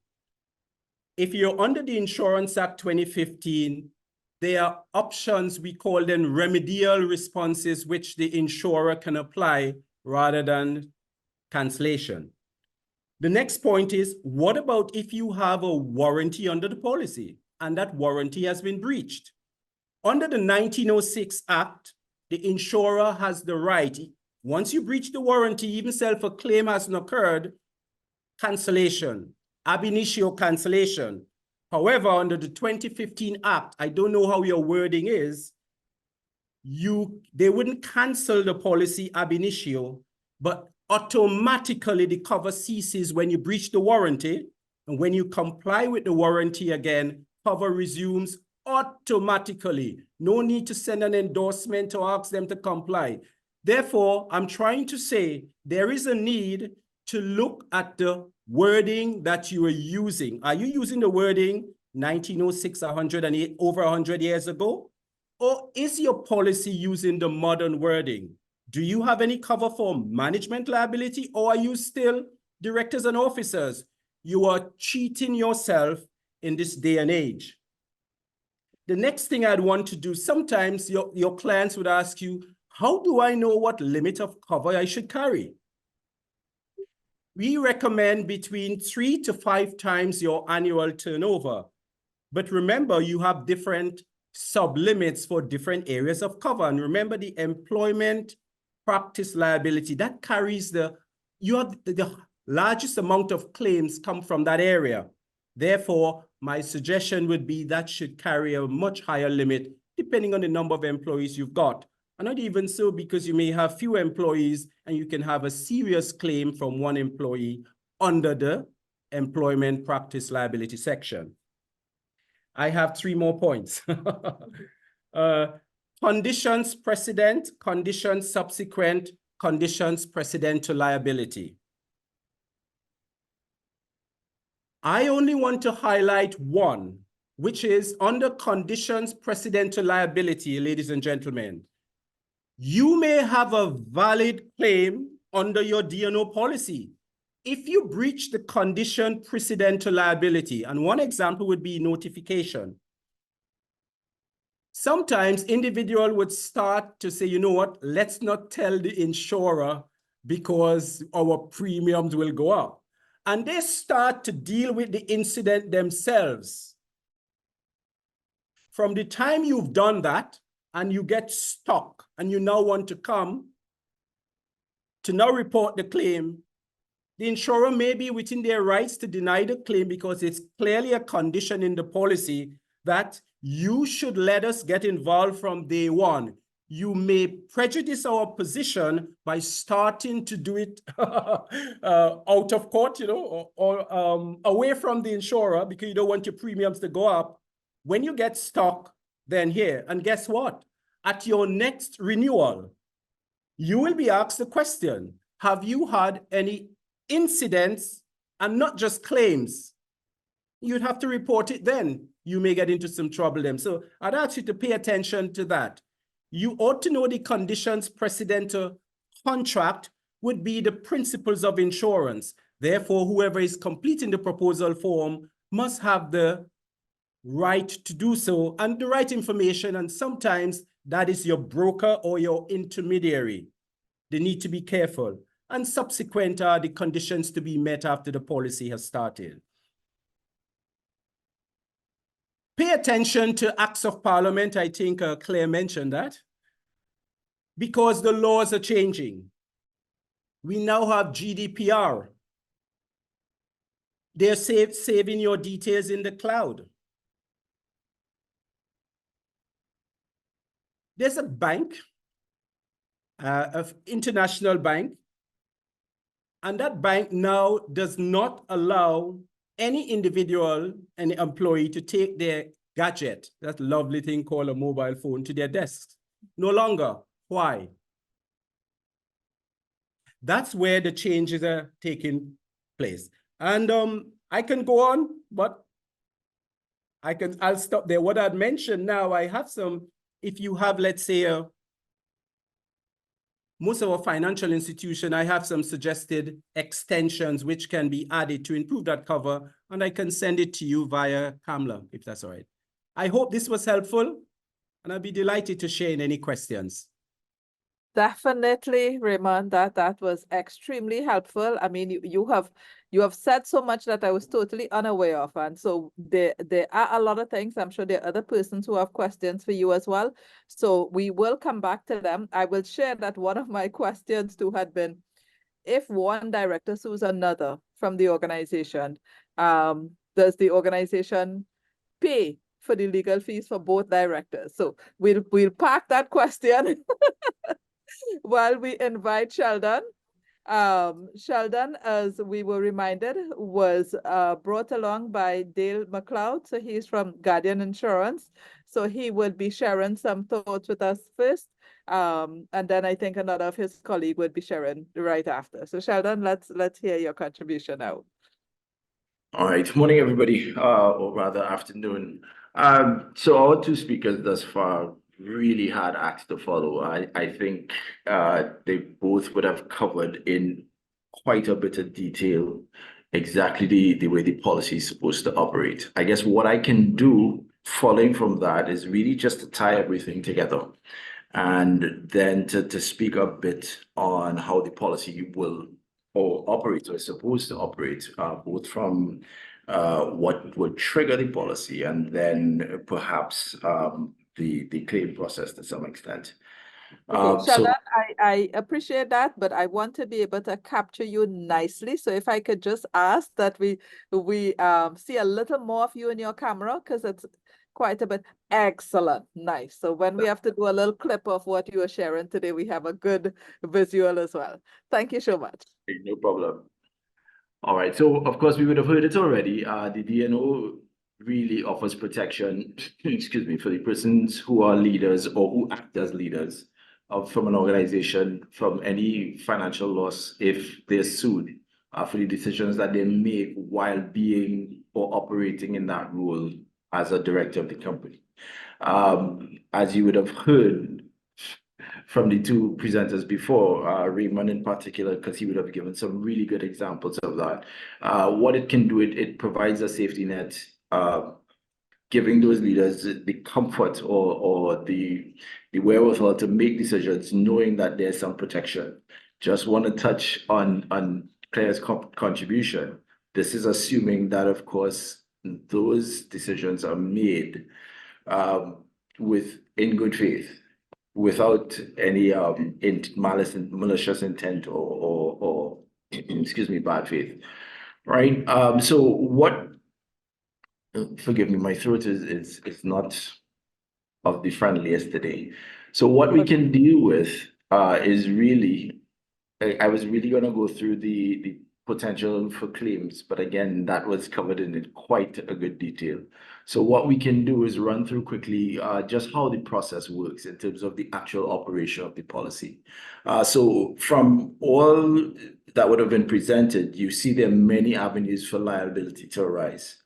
If you're under the Insurance Act 2015, there are options, we call them remedial responses, which the insurer can apply rather than cancellation. The next point is, what about if you have a warranty under the policy and that warranty has been breached? Under the 1906 Act, the insurer has the right, once you breach the warranty, even if a claim hasn't occurred, cancellation, ab initio cancellation. However, under the 2015 Act, I don't know how your wording is, they wouldn't cancel the policy ab initio, but automatically the cover ceases when you breach the warranty, and when you comply with the warranty again, cover resumes automatically. No need to send an endorsement or ask them to comply. Therefore, I'm trying to say there is a need to look at the wording that you are using. Are you using the wording 1906, 108, over 100 years ago? Or is your policy using the modern wording? Do you have any cover for management liability, or are you still directors and officers? You are cheating yourself in this day and age. The next thing I'd want to do, sometimes your clients would ask you, how do I know what limit of cover I should carry? We recommend between 3 to 5 times your annual turnover. But remember, you have different sublimits for different areas of cover. And remember, the employment practice liability, that carries the largest amount of claims come from that area. Therefore, my suggestion would be that should carry a much higher limit, depending on the number of employees you've got. And not even so, because you may have few employees and you can have a serious claim from one employee under the employment practice liability section. I have 3 more points. Conditions precedent, conditions subsequent, conditions precedent to liability. I only want to highlight one, which is under conditions precedent to liability, ladies and gentlemen. You may have a valid claim under your D&O policy. If you breach the condition precedent to liability, and one example would be notification. Sometimes individual would start to say, you know what, let's not tell the insurer because our premiums will go up. And they start to deal with the incident themselves. From the time you've done that and you get stuck and you now want to come to now report the claim, the insurer may be within their rights to deny the claim because it's clearly a condition in the policy that you should let us get involved from day one. You may prejudice our position by starting to do it out of court, or away from the insurer because you don't want your premiums to go up. When you get stuck, then here, and guess what? At your next renewal, you will be asked the question, have you had any incidents and not just claims? You'd have to report it then. You may get into some trouble then. So I'd ask you to pay attention to that. You ought to know the conditions precedent to contract would be the principles of insurance. Therefore, whoever is completing the proposal form must have the right to do so and the right information. And sometimes that is your broker or your intermediary. They need to be careful. And subsequent are the conditions to be met after the policy has started. Pay attention to acts of parliament. I think Claire mentioned that. Because the laws are changing. We now have GDPR. They're saving your details in the cloud. There's a bank, an international bank, and that bank now does not allow any individual, any employee to take their gadget, that lovely thing called a mobile phone, to their desks. No longer. Why? That's where the changes are taking place. And I can go on, but I'll stop there. What I'd mentioned now, I have some, if you have, let's say, most of our financial institution, I have some suggested extensions which can be added to improve that cover, and I can send it to you via Kamla, if that's all right. I hope this was helpful, and I'll be delighted to share in any questions.
Definitely, Raymond, that was extremely helpful. I mean, you have said so much that I was totally unaware of. And so there are a lot of things. I'm sure there are other persons who have questions for you as well. So we will come back to them. I will share that one of my questions too had been, if one director sues another from the organization, does the organization pay for the legal fees for both directors? So we'll park that question while we invite Sheldon. Sheldon, as we were reminded, was brought along by Dale McLeod. So he's from Guardian Insurance. So he would be sharing some thoughts with us first. And then I think another of his colleagues would be sharing right after. So Sheldon, let's hear your contribution now.
All right, morning everybody, or rather afternoon. So our 2 speakers thus far really hard acts to follow. I think they both would have covered in quite a bit of detail exactly the way the policy is supposed to operate. I guess what I can do following from that is really just to tie everything together, and then to speak a bit on how the policy will or operate or is supposed to operate, both from what would trigger the policy and then perhaps the claim process to some extent.
Okay,
So
Sheldon, I appreciate that, but I want to be able to capture you nicely. So if I could just ask that we see a little more of you in your camera, because it's quite a bit. Excellent, nice. So when we have to do a little clip of what you are sharing today, we have a good visual as well. Thank you so much.
no problem. All right, so of course we would have heard it already. The DNO really offers protection, excuse me, for the persons who are leaders or who act as leaders from an organization from any financial loss if they're sued for the decisions that they make while being or operating in that role as a director of the company. As you would have heard from the two presenters before, Raymond in particular, because he would have given some really good examples of that. What it can do, it provides a safety net, giving those leaders the comfort or the wherewithal to make decisions, knowing that there's some protection. Just want to touch on Claire's contribution. This is assuming that, of course, those decisions are made in good faith, without any malicious intent or excuse me, bad faith, right? So what? Forgive me, my throat is not of the friendliest today. So what we can deal with is really, I was really going to go through the potential for claims, but again, that was covered in quite a good detail. So what we can do is run through quickly just how the process works in terms of the actual operation of the policy. So from all that would have been presented, you see there are many avenues for liability to arise.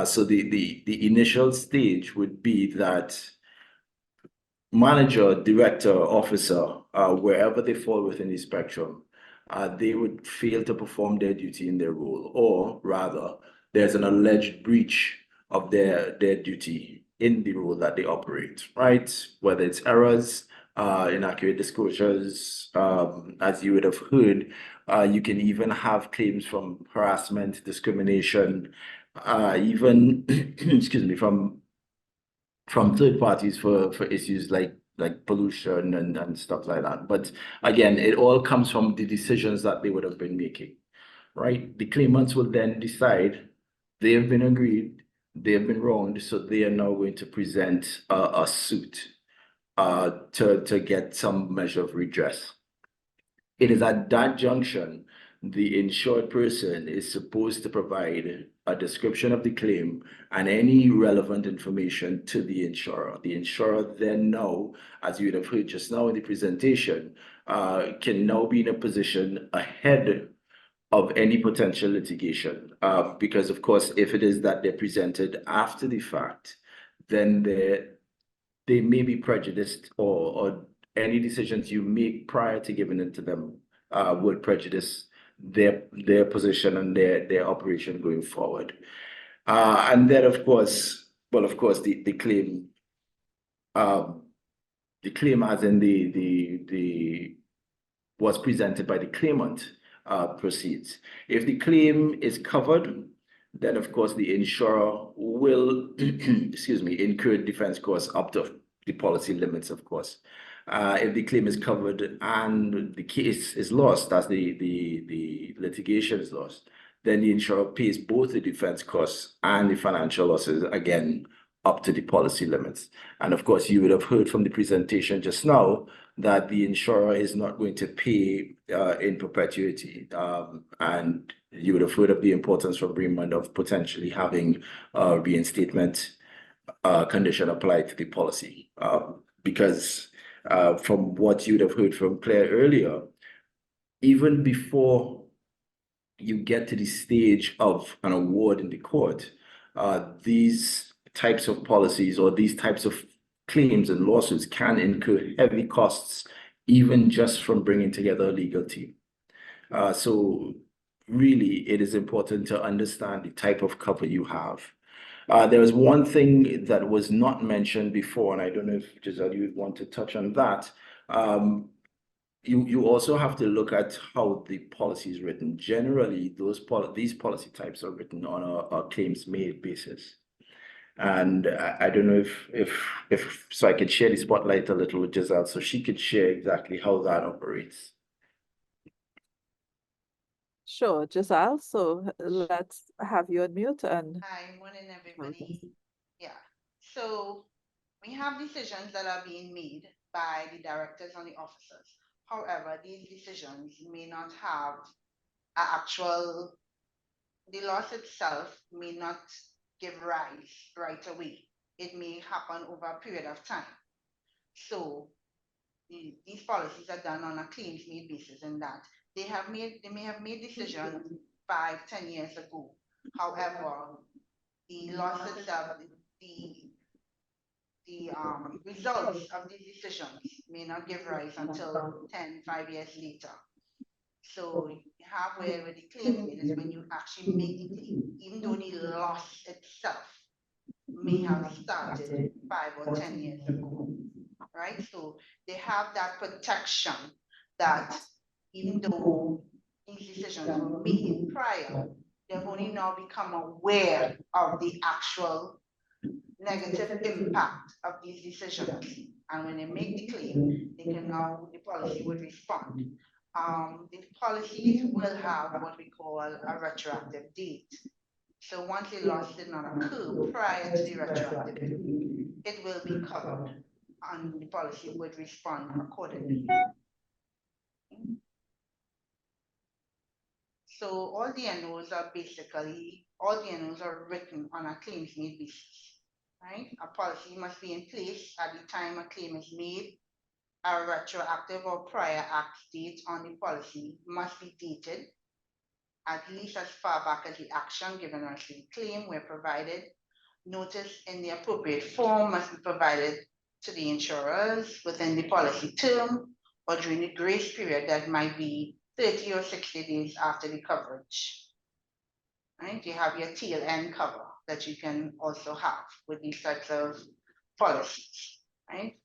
So the initial stage would be that manager, director, officer, wherever they fall within the spectrum, they would fail to perform their duty in their role, or rather, there's an alleged breach of their duty in the role that they operate, right? Whether it's errors, inaccurate disclosures, as you would have heard, you can even have claims from harassment, discrimination, even, excuse me, from third parties for issues like pollution and stuff like that. But again, it all comes from the decisions that they would have been making, right? The claimants will then decide they have been agreed, they have been wronged, so they are now going to present a suit to get some measure of redress. It is at that junction the insured person is supposed to provide a description of the claim and any relevant information to the insurer. The insurer then now, as you would have heard just now in the presentation, can now be in a position ahead of any potential litigation. Because of course, if it is that they're presented after the fact, then they may be prejudiced, or any decisions you make prior to giving it to them would prejudice their position and their operation going forward. And then of course, the claim, as in the was presented by the claimant proceeds. If the claim is covered, then of course the insurer will excuse me, incur defense costs up to the policy limits, of course. If the claim is covered and the case is lost, as the litigation is lost, then the insurer pays both the defense costs and the financial losses, again, up to the policy limits. And of course, you would have heard from the presentation just now that the insurer is not going to pay in perpetuity. And you would have heard of the importance from Raymond of potentially having a reinstatement condition applied to the policy. Because from what you would have heard from Claire earlier, even before you get to the stage of an award in the court, these types of policies or these types of claims and lawsuits can incur heavy costs, even just from bringing together a legal team. So really, it is important to understand the type of cover you have. There was one thing that was not mentioned before, and I don't know if Giselle, you would want to touch on that. You also have to look at how the policy is written. Generally, these policy types are written on a claims made basis. And I don't know if so I could share the spotlight a little with Giselle so she could share exactly how that operates.
Sure, Giselle. So let's have you unmute and
Hi, morning, everybody. Yeah, so we have decisions that are being made by the directors and the officers. However, these decisions may not have the loss itself may not give rise right away. It may happen over a period of time. So these policies are done on a claims made basis in that they may have made decisions 5-10 years ago. However, the loss itself, the results of these decisions may not give rise until 5 years later. So you have where the claims made is when you actually make the claim, even though the loss itself may have started 5 or 10 years ago, right? So they have that protection that even though these decisions were made prior, they've only now become aware of the actual negative impact of these decisions. And when they make the claim, the policy would respond. The policies will have what we call a retroactive date. So once the loss did not occur prior to the retroactive date, it will be covered and the policy would respond accordingly. So all the NOs are written on a claims made basis. Right? A policy must be in place at the time a claim is made. A retroactive or prior act date on the policy must be dated at least as far back as the action given as the claim were provided. Notice in the appropriate form must be provided to the insurers within the policy term or during the grace period that might be 30 or 60 days after the coverage. Right? You have your tail end cover that you can also have with these types of policies, right?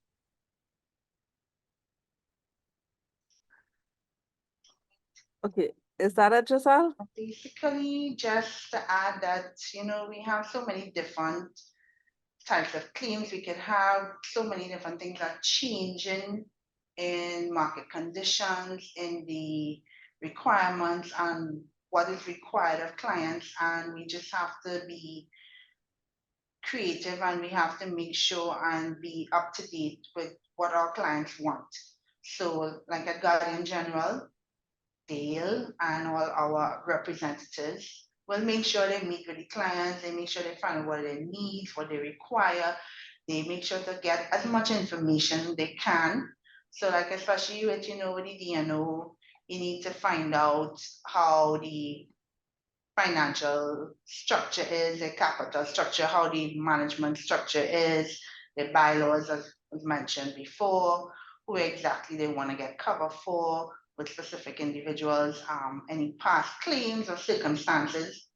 okay, is that it, Giselle?
Basically, just to add that, we have so many different types of claims we could have, so many different things are changing in market conditions, in the requirements and what is required of clients, and we just have to be creative and we have to make sure and be up to date with what our clients want. So like at Guardian General, Dale and all our representatives will make sure they meet with the clients, they make sure they find out what they need, what they require, they make sure to get as much information they can. So like especially with, with the DNO, you need to find out how the financial structure is, the capital structure, how the management structure is, the bylaws as mentioned before, who exactly they want to get cover for, with specific individuals, any past claims or circumstances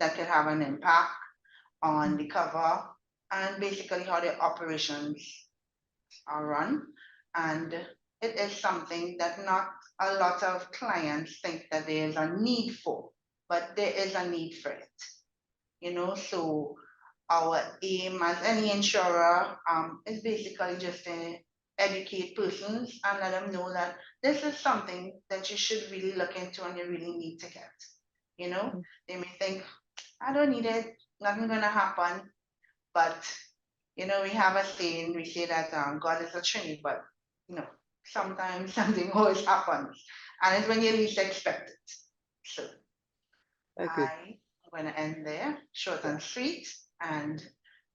that could have an impact on the cover, and basically how their operations are run. And it is something that not a lot of clients think that there is a need for, but there is a need for it. So our aim as any insurer is basically just to educate persons and let them know that this is something that you should really look into and you really need to get. They may think, I don't need it, nothing gonna happen. But we have a saying, we say that God is a Trinity, but sometimes something always happens. And it's when you least expect it. So
Okay.
I'm gonna end there, short and sweet, and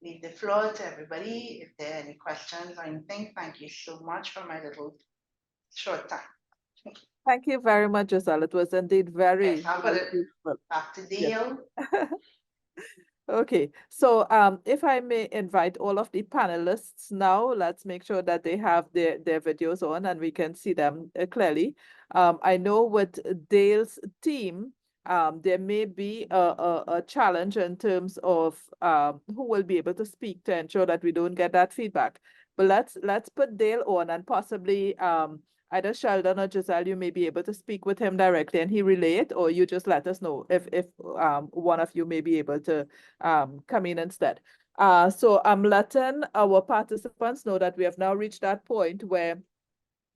leave the floor to everybody. If there are any questions or anything, thank you so much for my little short time.
Thank you very much, Giselle. It was indeed very,
Yes, I'll put it
useful.
back to Dale.
Okay, so if I may invite all of the panelists now, let's make sure that they have their videos on and we can see them clearly. I know with Dale's team, there may be a challenge in terms of who will be able to speak to ensure that we don't get that feedback. But let's put Dale on, and possibly either Sheldon or Giselle, you may be able to speak with him directly and he relay it, or you just let us know if one of you may be able to come in instead. So I'm letting our participants know that we have now reached that point where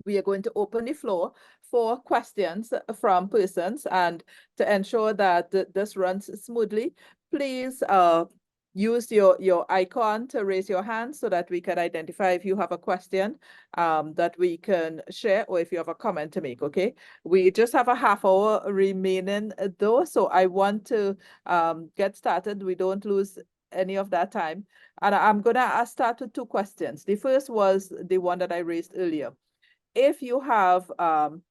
we are going to open the floor for questions from persons, and to ensure that this runs smoothly, please use your icon to raise your hand so that we can identify if you have a question that we can share, or if you have a comment to make. Okay, we just have a half hour remaining though, so I want to get started. We don't lose any of that time, and I'm gonna start with two questions. The first was the one that I raised earlier. If you have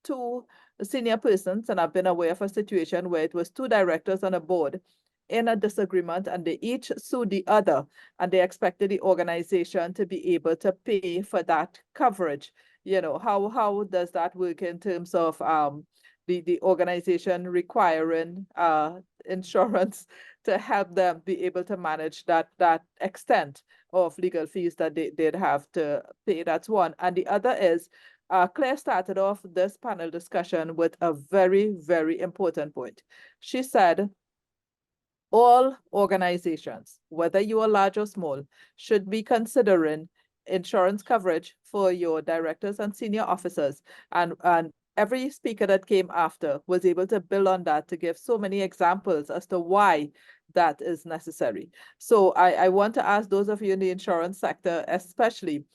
two senior persons, and I've been aware of a situation where it was two directors on a board in a disagreement, and they each sued the other, and they expected the organization to be able to pay for that coverage. You know, how does that work in terms of the organization requiring insurance to help them be able to manage that extent of legal fees that they'd have to pay? That's one. And the other is, Claire started off this panel discussion with a very, very important point. She said, all organizations, whether you are large or small, should be considering insurance coverage for your directors and senior officers. And every speaker that came after was able to build on that to give so many examples as to why that is necessary. So I want to ask those of you in the insurance sector, especially,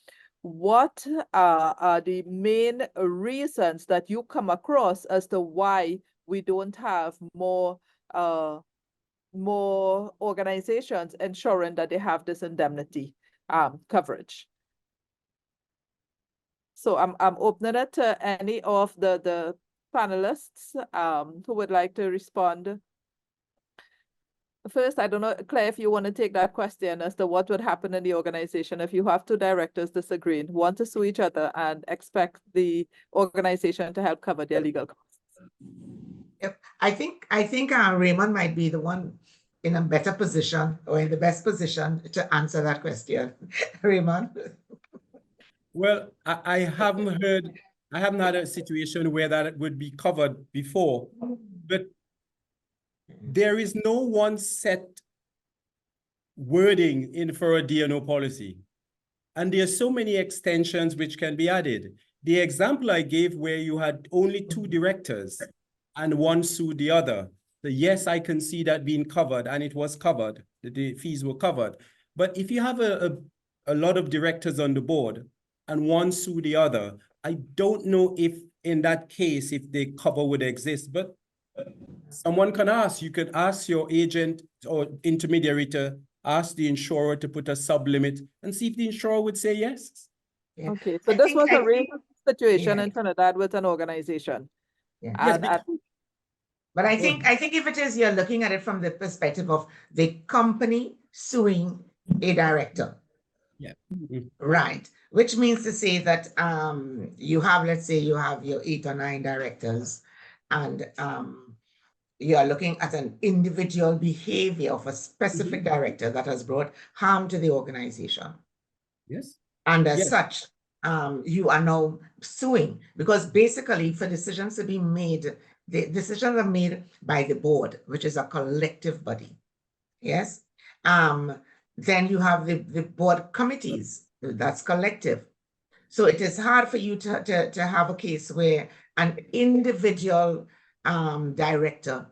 what are the main reasons that you come across as to why we don't have more organizations ensuring that they have this indemnity coverage? So I'm opening it to any of the panelists who would like to respond. First, I don't know, Claire, if you want to take that question as to what would happen in the organization if you have two directors disagreeing, want to sue each other, and expect the organization to help cover their legal costs.
Yep. I think Raymond might be the one in a better position, or in the best position, to answer that question. Raymond?
Well, I haven't had a situation where that would be covered before, but there is no one set wording in for a D&O policy. And there are so many extensions which can be added. The example I gave where you had only two directors and one sued the other, yes, I can see that being covered, and it was covered, the fees were covered. But if you have a lot of directors on the board and one sue the other, I don't know if in that case, if the cover would exist, but someone can ask. You could ask your agent or intermediary to ask the insurer to put a sublimit and see if the insurer would say yes.
Yeah.
Okay, so this was a real situation in Trinidad with an organization.
Yeah.
And,
But I think if it is, you're looking at it from the perspective of the company suing a director.
Yeah.
Right. Which means to say that you have, let's say you have your 8 or 9 directors, and you are looking at an individual behavior of a specific director that has brought harm to the organization.
Yes.
And as such, you are now suing, because basically for decisions to be made, the decisions are made by the board, which is a collective body. Yes. Then you have the board committees, that's collective. So it is hard for you to have a case where an individual director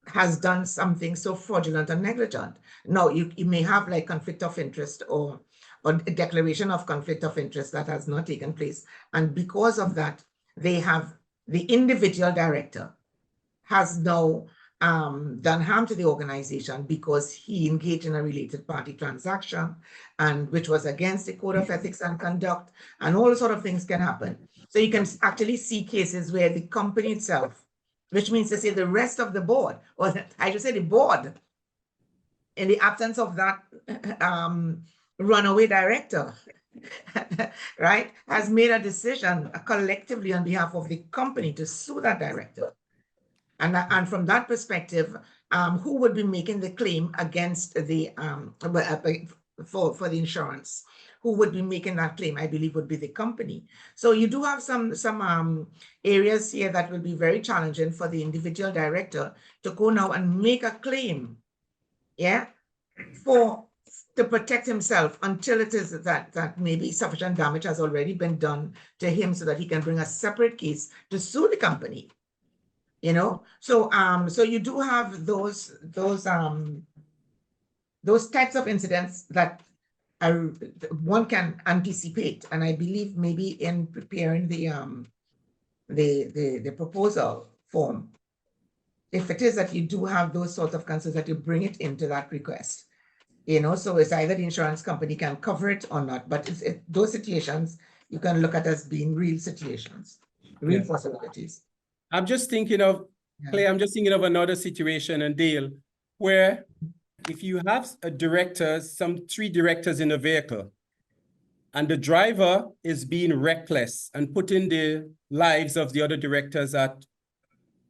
has done something so fraudulent or negligent. No, you may have like conflict of interest, or a declaration of conflict of interest that has not taken place. And because of that, they have, the individual director has now done harm to the organization because he engaged in a related party transaction, and which was against the code of ethics and conduct, and all sort of things can happen. So you can actually see cases where the company itself, which means to say the rest of the board, or I should say the board, in the absence of that runaway director, right, has made a decision collectively on behalf of the company to sue that director. And from that perspective, who would be making the claim against the for the insurance? Who would be making that claim? I believe would be the company. So you do have some areas here that will be very challenging for the individual director to go now and make a claim, yeah, to protect himself until it is that maybe sufficient damage has already been done to him so that he can bring a separate case to sue the company. You know, so you do have those types of incidents that one can anticipate, and I believe maybe in preparing the proposal form, if it is that you do have those sorts of concerns, that you bring it into that request. You know, so it's either the insurance company can cover it or not, but those situations you can look at as being real situations, real possibilities.
I'm just thinking of, Clay, I'm just thinking of another situation, and Dale, where if you have a director, some 3 directors in a vehicle, and the driver is being reckless and putting the lives of the other directors at,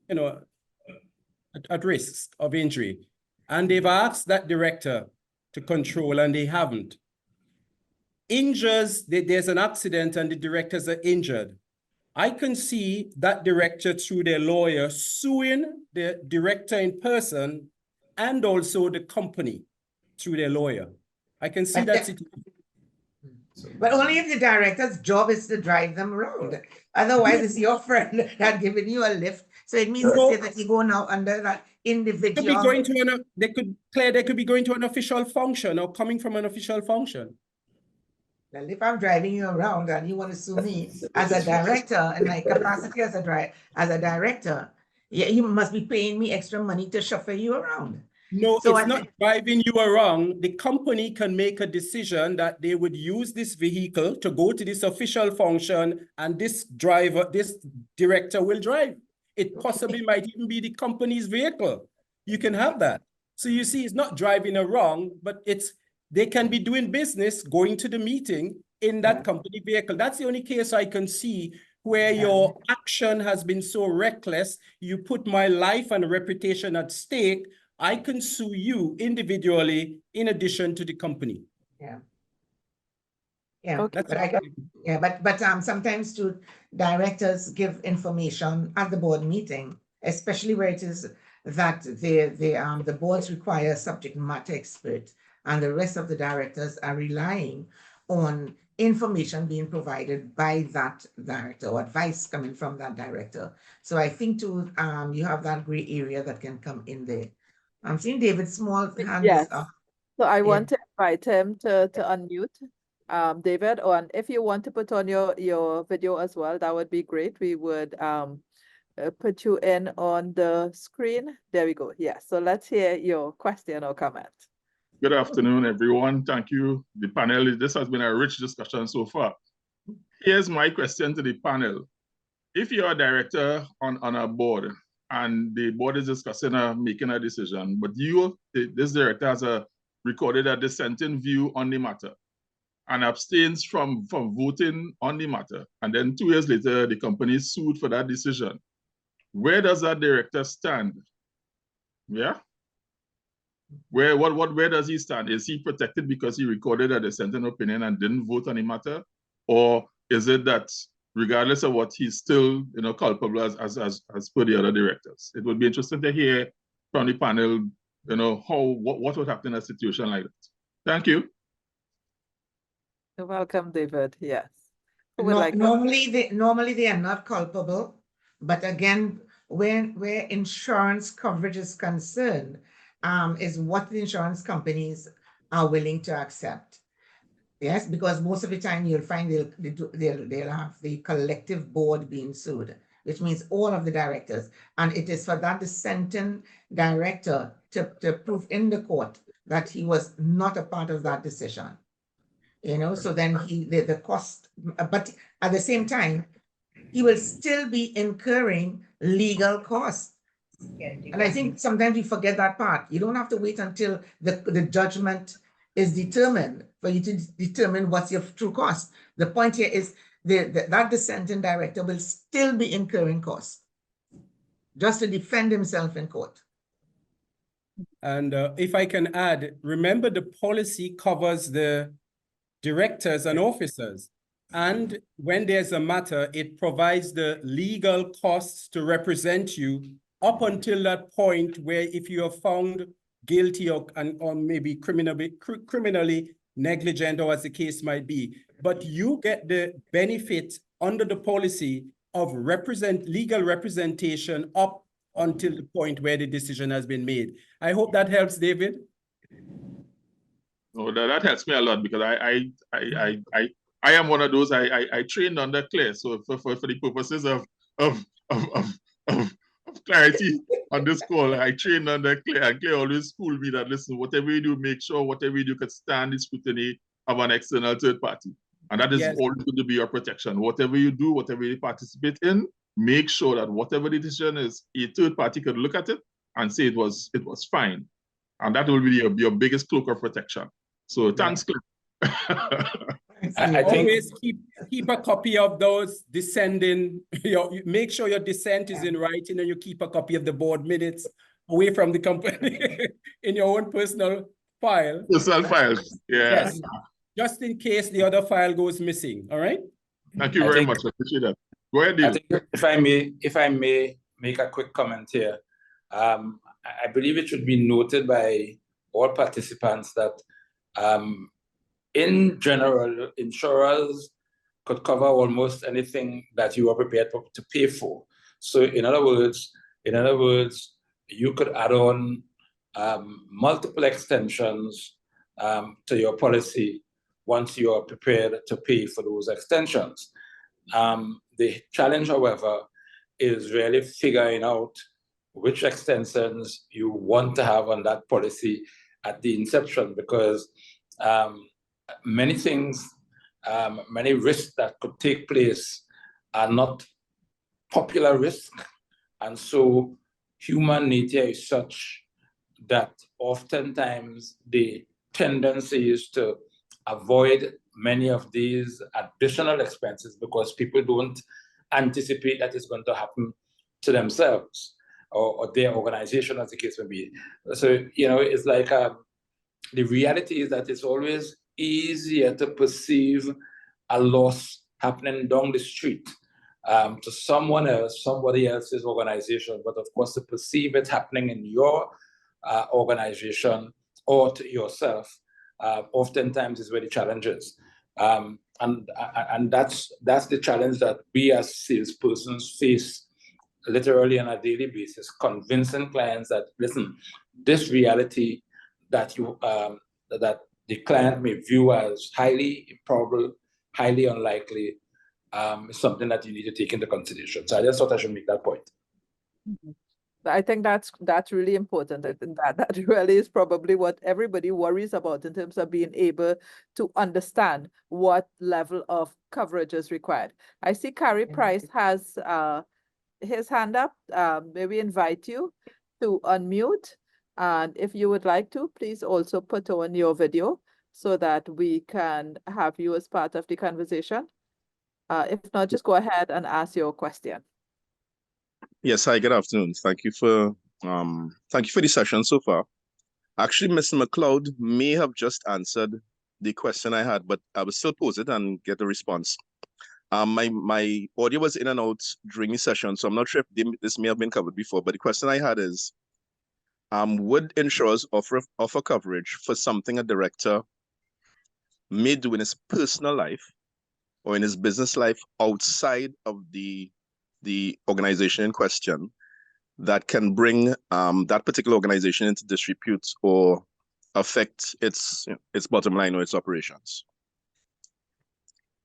you know, at risk of injury, and they've asked that director to control and they haven't. There's an accident and the directors are injured. I can see that director through their lawyer suing the director in person and also the company through their lawyer. I can see that situation.
But only if the director's job is to drive them around. Otherwise, it's your friend that giving you a lift. So it means to say that you go now under that individual.
Could be going to they could be going to an official function or coming from an official function.
Well, if I'm driving you around and you want to sue me as a director in my capacity as a director, yeah, you must be paying me extra money to chauffeur you around.
No, so it's not driving you around. The company can make a decision that they would use this vehicle to go to this official function, and this director will drive. It possibly might even be the company's vehicle. You can have that. So you see, it's not driving around, but they can be doing business, going to the meeting in that company vehicle. That's the only case I can see where your action has been so reckless. You put my life and reputation at stake. I can sue you individually in addition to the company.
Yeah. Yeah,
Okay.
but sometimes too, directors give information at the board meeting, especially where it is that the boards require a subject matter expert, and the rest of the directors are relying on information being provided by that director or advice coming from that director. So I think too, you have that gray area that can come in there. I'm seeing David Small hands up.
So I want to invite him to unmute. David, and if you want to put on your video as well, that would be great. We would put you in on the screen. There we go. Yeah, so let's hear your question or comment.
Good afternoon, everyone. Thank you, the panel. This has been a rich discussion so far. Here's my question to the panel. If you're a director on a board and the board is discussing making a decision, but this director has recorded a dissenting view on the matter and abstains from voting on the matter, and then 2 years later, the company is sued for that decision, where does that director stand? Yeah? Where does he stand? Is he protected because he recorded a dissenting opinion and didn't vote on the matter? Or is it that regardless of what, he's still culpable as per the other directors? It would be interesting to hear from the panel, what would happen in a situation like that. Thank you.
You're welcome, David. Yes.
Normally they are not culpable, but again, where insurance coverage is concerned, is what the insurance companies are willing to accept. Yes, because most of the time you'll find they'll have the collective board being sued, which means all of the directors, and it is for that dissenting director to prove in the court that he was not a part of that decision. So then the cost, but at the same time, he will still be incurring legal costs. And I think sometimes we forget that part. You don't have to wait until the judgment is determined for you to determine what's your true cost. The point here is that dissenting director will still be incurring costs. just to defend himself in court.
And if I can add, remember the policy covers the directors and officers. And when there's a matter, it provides the legal costs to represent you up until that point where if you are found guilty or maybe criminally negligent, or as the case might be, but you get the benefit under the policy of legal representation up until the point where the decision has been made. I hope that helps, David.
No, that helps me a lot, because I am one of those. I trained under Claire, so for the purposes of clarity on this call, I trained under Claire, and Claire always schooled me that, listen, whatever you do, make sure whatever you do can stand the scrutiny of an external third party, and that is always going to be your protection. Whatever you do, whatever you participate in, make sure that whatever the decision is, a third party could look at it and say it was fine, and that will be your biggest cloak of protection. So thanks, Claire.
I think
always keep a copy of those descending. Make sure your dissent is in writing, and you keep a copy of the board minutes away from the company in your own personal file.
Personal files, yeah.
Yes, just in case the other file goes missing. All right.
Thank you very much. I appreciate that. Go ahead, David.
I think if I may make a quick comment here, I believe it should be noted by all participants that in general, insurers could cover almost anything that you are prepared to pay for. So in other words, you could add on multiple extensions to your policy once you are prepared to pay for those extensions. The challenge, however, is really figuring out which extensions you want to have on that policy at the inception, because many things, many risks that could take place are not popular risks. And so human nature is such that oftentimes the tendency is to avoid many of these additional expenses because people don't anticipate that it's going to happen to themselves or their organization, as the case may be. So, it's like the reality is that it's always easier to perceive a loss happening down the street to someone else, somebody else's organization, but of course to perceive it happening in your organization or to yourself, oftentimes is where the challenge is. And that's the challenge that we as salespersons face literally on a daily basis, convincing clients that, listen, this reality that that the client may view as highly improbable, highly unlikely, is something that you need to take into consideration. So I just thought I should make that point.
I think that's really important. I think that really is probably what everybody worries about in terms of being able to understand what level of coverage is required. I see Carrie Price has his hand up. May we invite you to unmute? And if you would like to, please also put on your video so that we can have you as part of the conversation. If not, just go ahead and ask your question.
Yes, hi, good afternoon. Thank you for the session so far. Actually, Mr. McLeod may have just answered the question I had, but I will still pose it and get a response. My audio was in and out during the session, so I'm not sure if this may have been covered before, but the question I had is, would insurers offer coverage for something a director may do in his personal life or in his business life outside of the organization in question that can bring that particular organization into disrepute or affect its bottom line or its operations?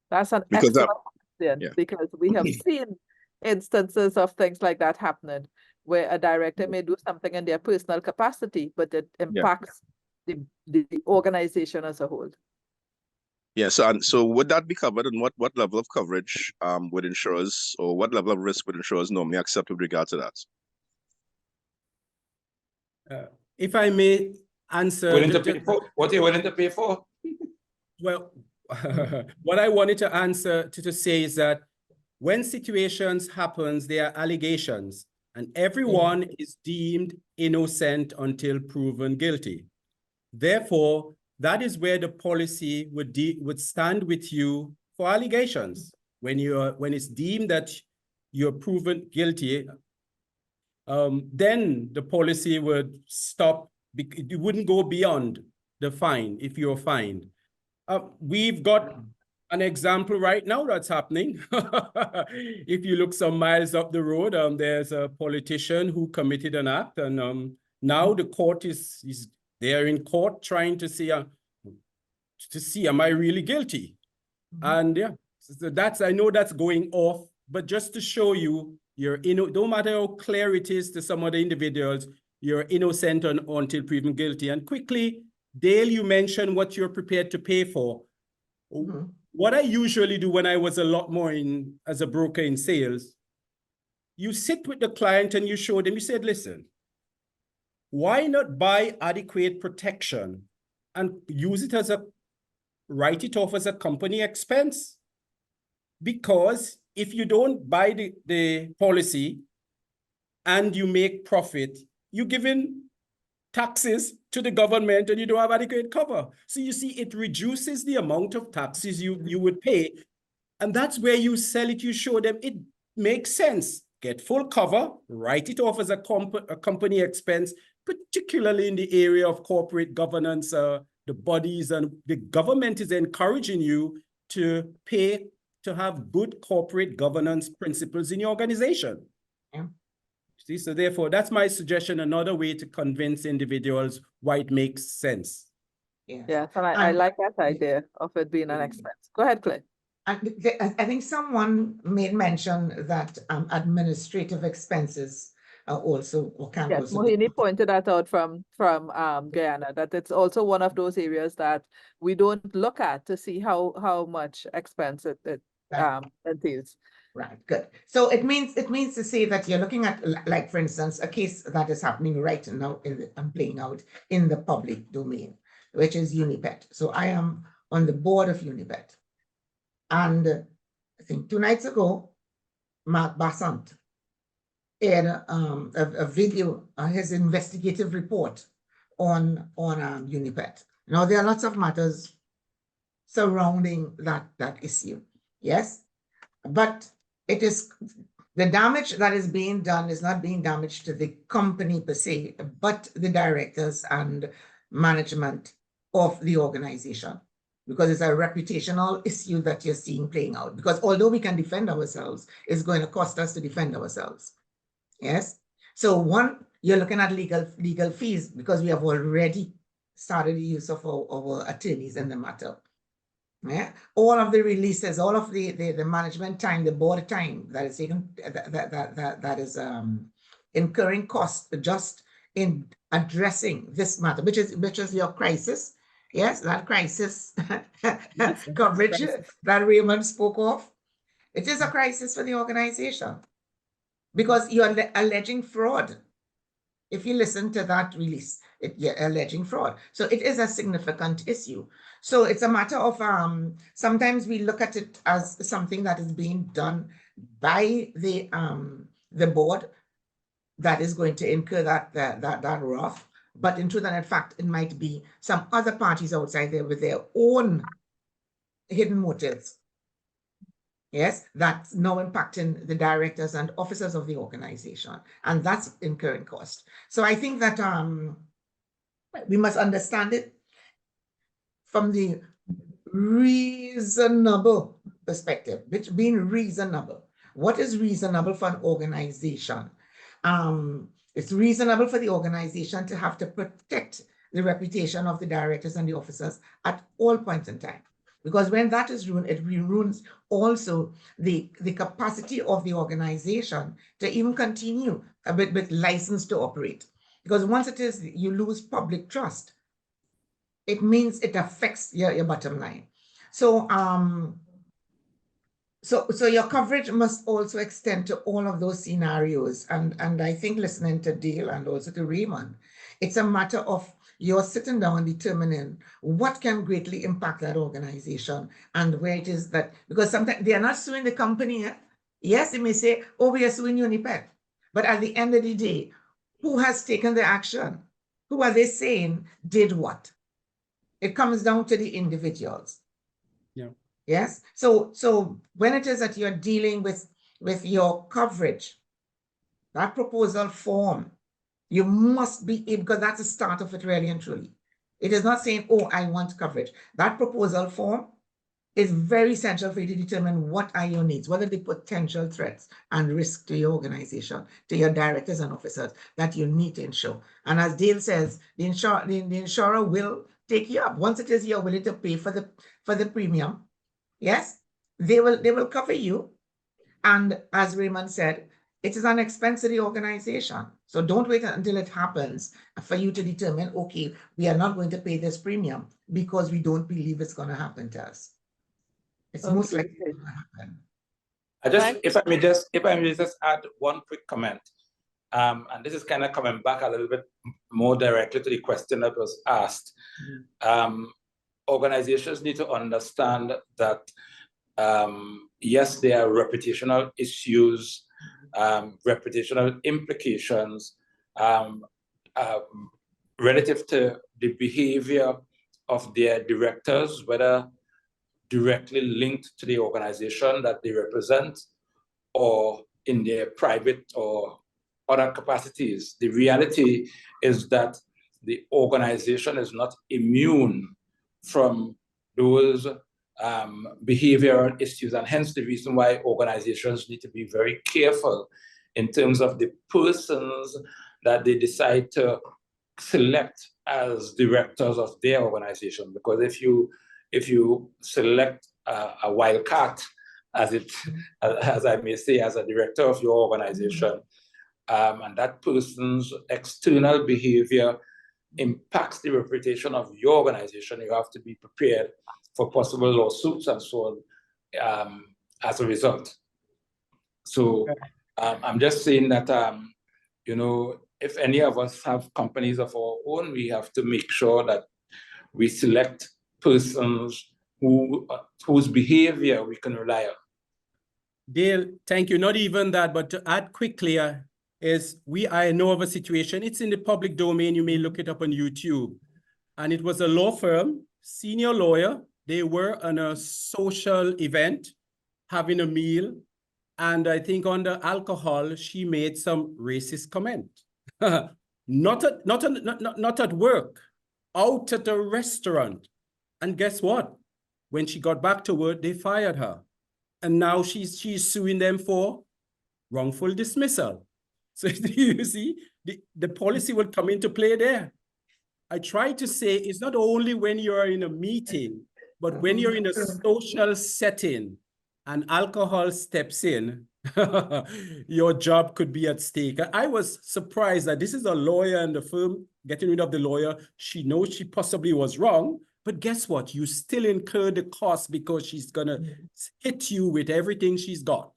That's an excellent question, because we have seen instances of things like that happening, where a director may do something in their personal capacity, but it impacts the organization as a whole.
Yeah, so would that be covered, and what level of coverage would insurers, or what level of risk would insurers normally accept with regard to that?
If I may answer,
what are you willing to pay for?
Well, what I wanted to answer to say is that when situations happens, there are allegations, and everyone is deemed innocent until proven guilty. Therefore, that is where the policy would stand with you for allegations. When it's deemed that you're proven guilty, then the policy would stop. It wouldn't go beyond the fine if you're fined. We've got an example right now that's happening. If you look some miles up the road, there's a politician who committed an act, and now the court is they're in court trying to see am I really guilty? And yeah, so I know that's going off, but just to show you, no matter how clear it is to some other individuals, you're innocent until proven guilty. And quickly, Dale, you mentioned what you're prepared to pay for. What I usually do when I was a lot more as a broker in sales, you sit with the client and you show them, you said, listen, why not buy adequate protection and use it write it off as a company expense? Because if you don't buy the policy and you make profit, you're giving taxes to the government and you don't have adequate cover. So you see, it reduces the amount of taxes you would pay. And that's where you sell it. You show them it makes sense. Get full cover, write it off as a company expense, particularly in the area of corporate governance, the bodies and the government is encouraging you to have good corporate governance principles in your organization.
Yeah.
See, so therefore, that's my suggestion, another way to convince individuals why it makes sense.
Yes, and I like that idea of it being an expense. Go ahead, Clay.
I think someone made mention that administrative expenses are also can
Yes,
also be.
Mohini pointed that out from Guyana, that it's also one of those areas that we don't look at to see how much expense it entails.
Right, good. So it means to say that you're looking at, like, for instance, a case that is happening right now and playing out in the public domain, which is Unipet. So I am on the board of Unipet. And I think 2 nights ago, Mark Bassant aired a video, his investigative report on Unipet. Now, there are lots of matters surrounding that issue, yes? But it is the damage that is being done is not being damage to the company per se, but the directors and management of the organization, because it's a reputational issue that you're seeing playing out. Because although we can defend ourselves, it's going to cost us to defend ourselves. Yes. So one, you're looking at legal fees, because we have already started the use of our attorneys in the matter. Yeah, all of the releases, all of the management time, the board time that is taken, that is incurring costs just in addressing this matter, which is your crisis. Yes, that crisis coverage that Raymond spoke of. It is a crisis for the organization because you are alleging fraud. If you listen to that release, you're alleging fraud. So it is a significant issue. So it's a matter of, sometimes we look at it as something that is being done by the board that is going to incur that wrath. But in truth and in fact, it might be some other parties outside there with their own hidden motives. Yes, that's now impacting the directors and officers of the organization, and that's incurring cost. So I think that we must understand it from the reasonable perspective, which being reasonable. What is reasonable for an organization? It's reasonable for the organization to have to protect the reputation of the directors and the officers at all points in time. Because when that is ruined, it ruins also the capacity of the organization to even continue with license to operate. Because once it is, you lose public trust, it means it affects your bottom line. So, so your coverage must also extend to all of those scenarios. And I think listening to Dale and also to Raymond, it's a matter of you're sitting down determining what can greatly impact that organization and where it is that, because sometimes they are not suing the company. Yes, they may say, oh, we are suing Unipet. But at the end of the day, who has taken the action? Who are they saying did what? It comes down to the individuals.
Yeah.
Yes. So when it is that you're dealing with your coverage, that proposal form, you must be able, because that's the start of it really and truly. It is not saying, oh, I want coverage. That proposal form is very essential for you to determine what are your needs, what are the potential threats and risks to your organization, to your directors and officers that you need to insure. And as Dale says, the insurer will take you up. Once it is you're willing to pay for the premium, yes, they will cover you. And as Raymond said, it is an expense to the organization. So don't wait until it happens for you to determine, okay, we are not going to pay this premium because we don't believe it's going to happen to us. It's most likely going to happen.
If I may just add one quick comment. And this is kind of coming back a little bit more directly to the question that was asked. Organizations need to understand that, yes, there are reputational issues, reputational implications relative to the behavior of their directors, whether directly linked to the organization that they represent or in their private or other capacities. The reality is that the organization is not immune from those behavioral issues, and hence the reason why organizations need to be very careful in terms of the persons that they decide to select as directors of their organization. Because if you select a wildcat, as I may say, as a director of your organization, and that person's external behavior impacts the reputation of your organization, you have to be prepared for possible lawsuits and so on as a result. So I'm just saying that, if any of us have companies of our own, we have to make sure that we select persons whose behavior we can rely on.
Dale, thank you. Not even that, but to add quickly, I know of a situation. It's in the public domain. You may look it up on YouTube. And it was a law firm, senior lawyer. They were on a social event, having a meal. And I think under alcohol, she made some racist comment. Not at work, out at a restaurant. And guess what? When she got back to work, they fired her. And now she's suing them for wrongful dismissal. So you see, the policy will come into play there. I try to say it's not only when you're in a meeting, but when you're in a social setting and alcohol steps in, your job could be at stake. I was surprised that this is a lawyer and the firm getting rid of the lawyer. She knows she possibly was wrong, but guess what? You still incur the cost because she's gonna hit you with everything she's got.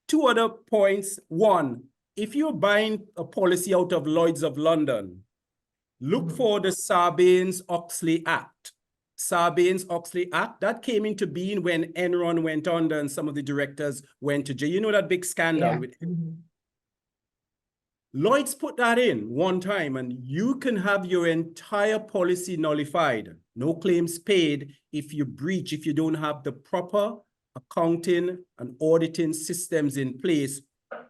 Two other points. One, if you're buying a policy out of Lloyd's of London, look for the Sarbanes-Oxley Act. Sarbanes-Oxley Act, that came into being when Enron went under and some of the directors went to jail. You know that big scandal with Lloyd's put that in one time, and you can have your entire policy nullified. No claims paid if you breach, if you don't have the proper accounting and auditing systems in place.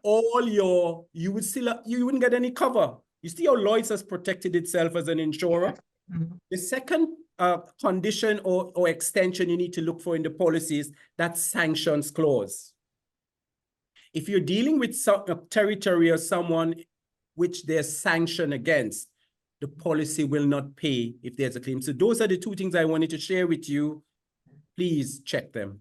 You wouldn't get any cover. You see how Lloyd's has protected itself as an insurer? The second condition or extension you need to look for in the policies, that sanctions clause. If you're dealing with a territory or someone which there's sanction against, the policy will not pay if there's a claim. So those are the two things I wanted to share with you. Please check them.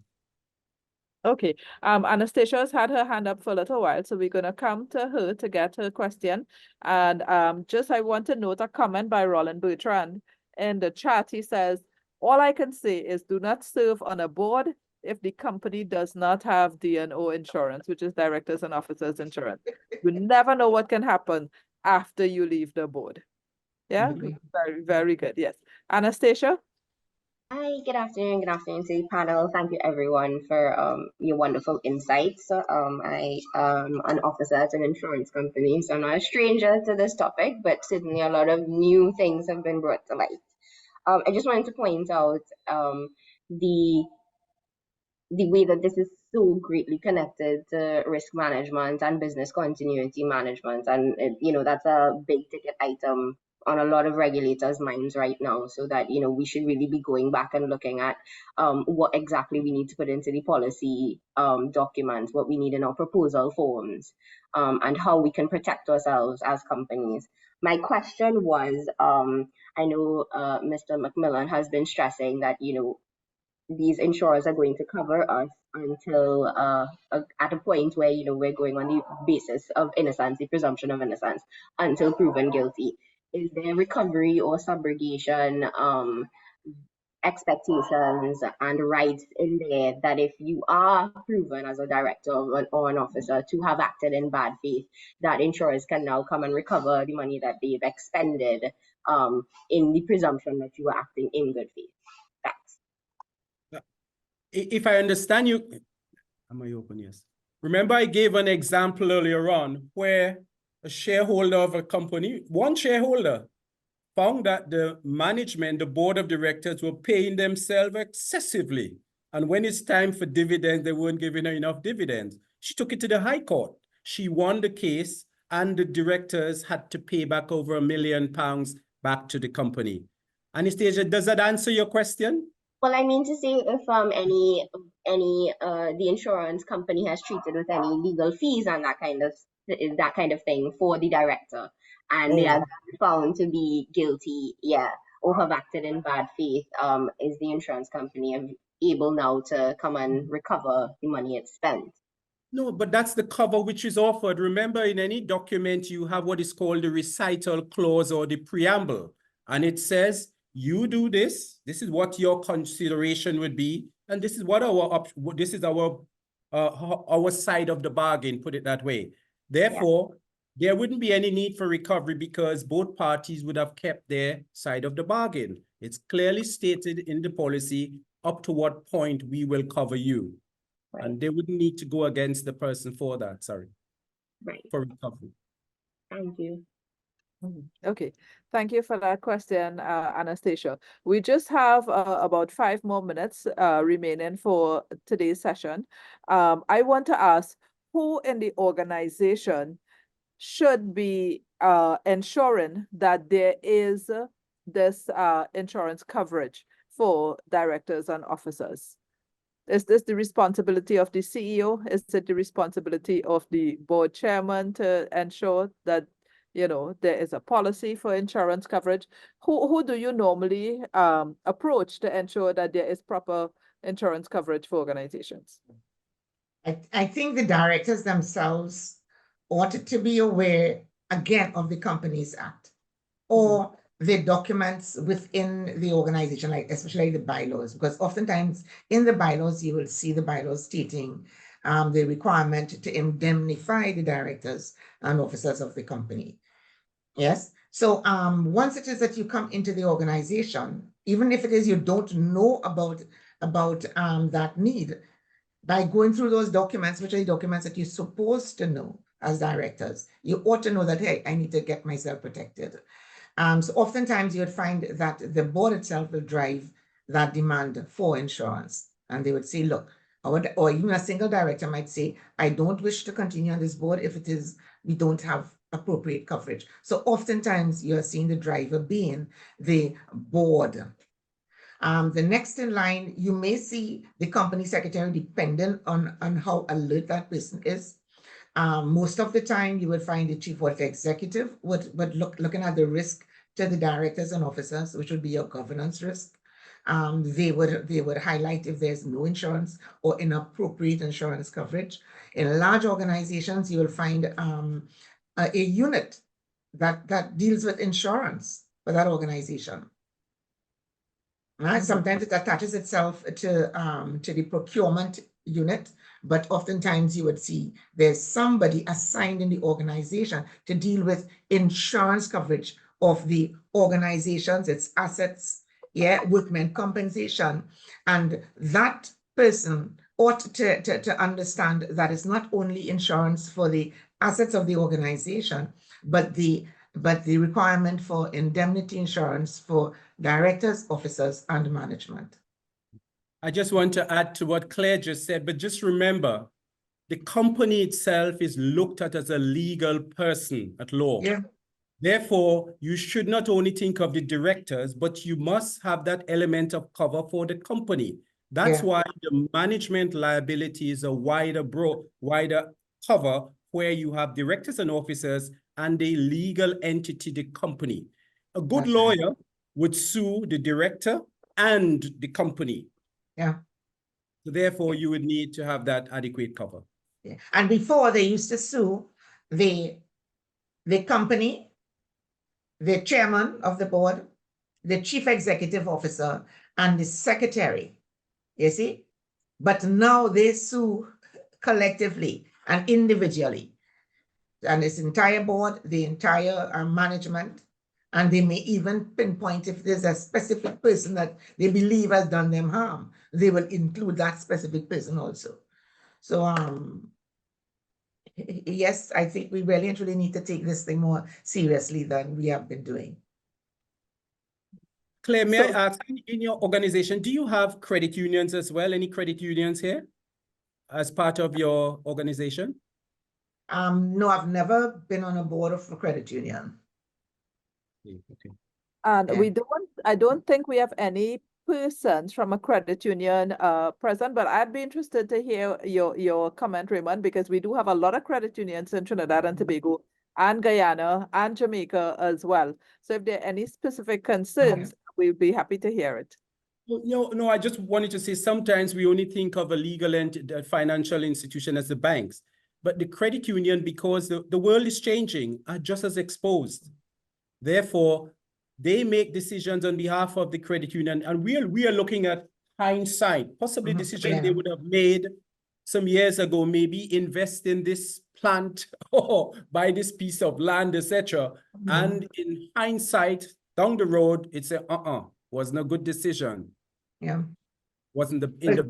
Okay, Anastasia has had her hand up for a little while, so we're gonna come to her to get her question. And I want to note a comment by Roland Bertrand in the chat. He says, all I can say is do not serve on a board if the company does not have D&O insurance, which is directors and officers insurance. You never know what can happen after you leave the board. Yeah, very, very good. Yes. Anastasia?
Hi, good afternoon. Good afternoon to the panel. Thank you everyone for your wonderful insights. I am an officer at an insurance company, so I'm not a stranger to this topic, but certainly a lot of new things have been brought to light. I just wanted to point out the way that this is so greatly connected to risk management and business continuity management. And, that's a big ticket item on a lot of regulators' minds right now. So that, we should really be going back and looking at what exactly we need to put into the policy documents, what we need in our proposal forms, and how we can protect ourselves as companies. My question was, I know Mr. McMillan has been stressing that, these insurers are going to cover us until at a point where we're going on the basis of innocence, the presumption of innocence, until proven guilty. Is there recovery or subrogation expectations and rights in there that if you are proven as a director or an officer to have acted in bad faith, that insurers can now come and recover the money that they've expended in the presumption that you are acting in good faith? Thanks.
If I understand you, am I open? Yes. Remember, I gave an example earlier on where a shareholder of a company, one shareholder, found that the management, the board of directors were paying themselves excessively. And when it's time for dividends, they weren't giving her enough dividends. She took it to the High Court. She won the case, and the directors had to pay back over £1 million back to the company. Anastasia, does that answer your question?
Well, I mean to say if the insurance company has treated with any legal fees and that kind of thing for the director, and they are found to be guilty, or have acted in bad faith, is the insurance company able now to come and recover the money it's spent?
No, but that's the cover which is offered. Remember, in any document, you have what is called the recital clause or the preamble, and it says, you do this, this is what your consideration would be, and this is what our side of the bargain, put it that way. Therefore, there wouldn't be any need for recovery because both parties would have kept their side of the bargain. It's clearly stated in the policy up to what point we will cover you. Right. And they wouldn't need to go against the person for that, for recovery.
Thank you.
Okay, thank you for that question, Anastasia. We just have about 5 more minutes remaining for today's session. I want to ask, who in the organization should be ensuring that there is this insurance coverage for directors and officers? Is this the responsibility of the CEO? Is it the responsibility of the board chairman to ensure that there is a policy for insurance coverage? Who do you normally approach to ensure that there is proper insurance coverage for organizations?
I think the directors themselves ought to be aware, again, of the Companies Act or the documents within the organization, like especially the bylaws, because oftentimes in the bylaws, you will see the bylaws stating the requirement to indemnify the directors and officers of the company. Yes. So once it is that you come into the organization, even if it is you don't know about that need, by going through those documents, which are the documents that you're supposed to know as directors, you ought to know that, hey, I need to get myself protected. So oftentimes you would find that the board itself will drive that demand for insurance. And they would say, look, or even a single director might say, I don't wish to continue on this board if it is, we don't have appropriate coverage. So oftentimes you're seeing the driver being the board. The next in line, you may see the company secretary, depending on how alert that person is. Most of the time, you would find the chief of executive would looking at the risk to the directors and officers, which would be your governance risk. They would highlight if there's no insurance or inappropriate insurance coverage. In large organizations, you will find a unit that deals with insurance for that organization. Sometimes it attaches itself to the procurement unit, but oftentimes you would see there's somebody assigned in the organization to deal with insurance coverage of the organizations, its assets, workmen compensation. And that person ought to understand that it's not only insurance for the assets of the organization, but the requirement for indemnity insurance for directors, officers, and management.
I just want to add to what Claire just said, but just remember, the company itself is looked at as a legal person at law.
Yeah.
Therefore, you should not only think of the directors, but you must have that element of cover for the company. That's why the management liability is a wider cover, where you have directors and officers and the legal entity, the company. A good lawyer would sue the director and the company.
Yeah.
So therefore, you would need to have that adequate cover.
Yeah. And before, they used to sue the company, the chairman of the board, the chief executive officer, and the secretary, you see? But now they sue collectively and individually, and this entire board, the entire management, and they may even pinpoint if there's a specific person that they believe has done them harm, they will include that specific person also. So yes, I think we really and truly need to take this thing more seriously than we have been doing.
Claire, may I ask, in your organization, do you have credit unions as well? Any credit unions here as part of your organization?
No, I've never been on a board of a credit union.
Okay.
And I don't think we have any persons from a credit union present, but I'd be interested to hear your comment, Raymond, because we do have a lot of credit unions in Trinidad and Tobago and Guyana and Jamaica as well. So if there are any specific concerns, we'd be happy to hear it.
No, I just wanted to say sometimes we only think of a legal and financial institution as the banks, but the credit union, because the world is changing, are just as exposed. Therefore, they make decisions on behalf of the credit union, and we are looking at hindsight, possibly decisions they would have made some years ago, maybe invest in this plant or buy this piece of land, etc. And in hindsight, down the road, it's wasn't a good decision.
Yeah,
wasn't in the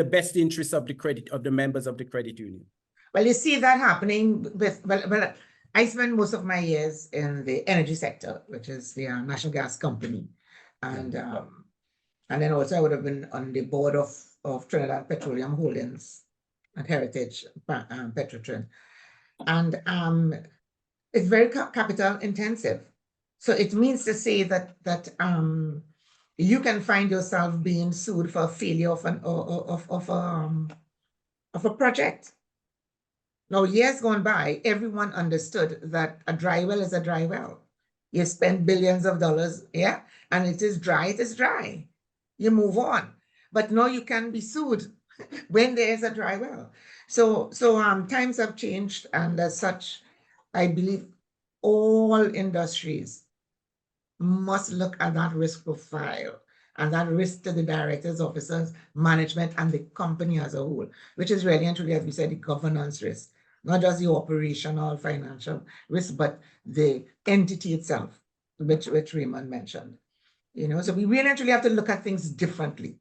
best interest of the members of the credit union.
Well, you see that happening with well, I spent most of my years in the energy sector, which is the national gas company, and then also I would have been on the board of Trinidad Petroleum Holdings and Heritage Petrotrin, and it's very capital intensive. So it means to say that you can find yourself being sued for failure of a project. Now, years gone by, everyone understood that a dry well is a dry well. You spend billions of dollars, and it is dry. You move on. But now you can be sued when there is a dry well. So times have changed, and as such, I believe all industries must look at that risk profile and that risk to the directors, officers, management, and the company as a whole, which is really and truly, as we said, the governance risk, not just the operational financial risk, but the entity itself, which Raymond mentioned. So we really and truly have to look at things differently.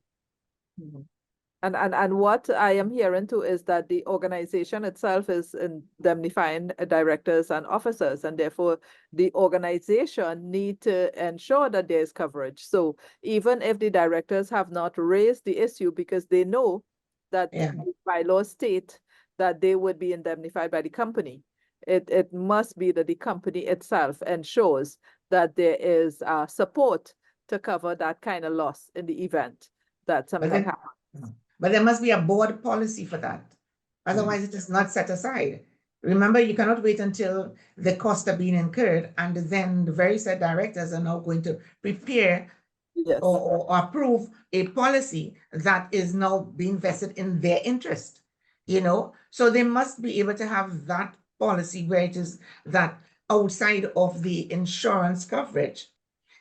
And what I am hearing too is that the organization itself is indemnifying directors and officers, and therefore the organization need to ensure that there is coverage. So even if the directors have not raised the issue because they know that the bylaws state that they would be indemnified by the company, it must be that the company itself ensures that there is support to cover that kind of loss in the event that something happens.
But there must be a board policy for that. Otherwise, it is not set aside. Remember, you cannot wait until the costs are being incurred, and then the very said directors are now going to prepare or approve a policy that is now being vested in their interest. So they must be able to have that policy where it is that outside of the insurance coverage,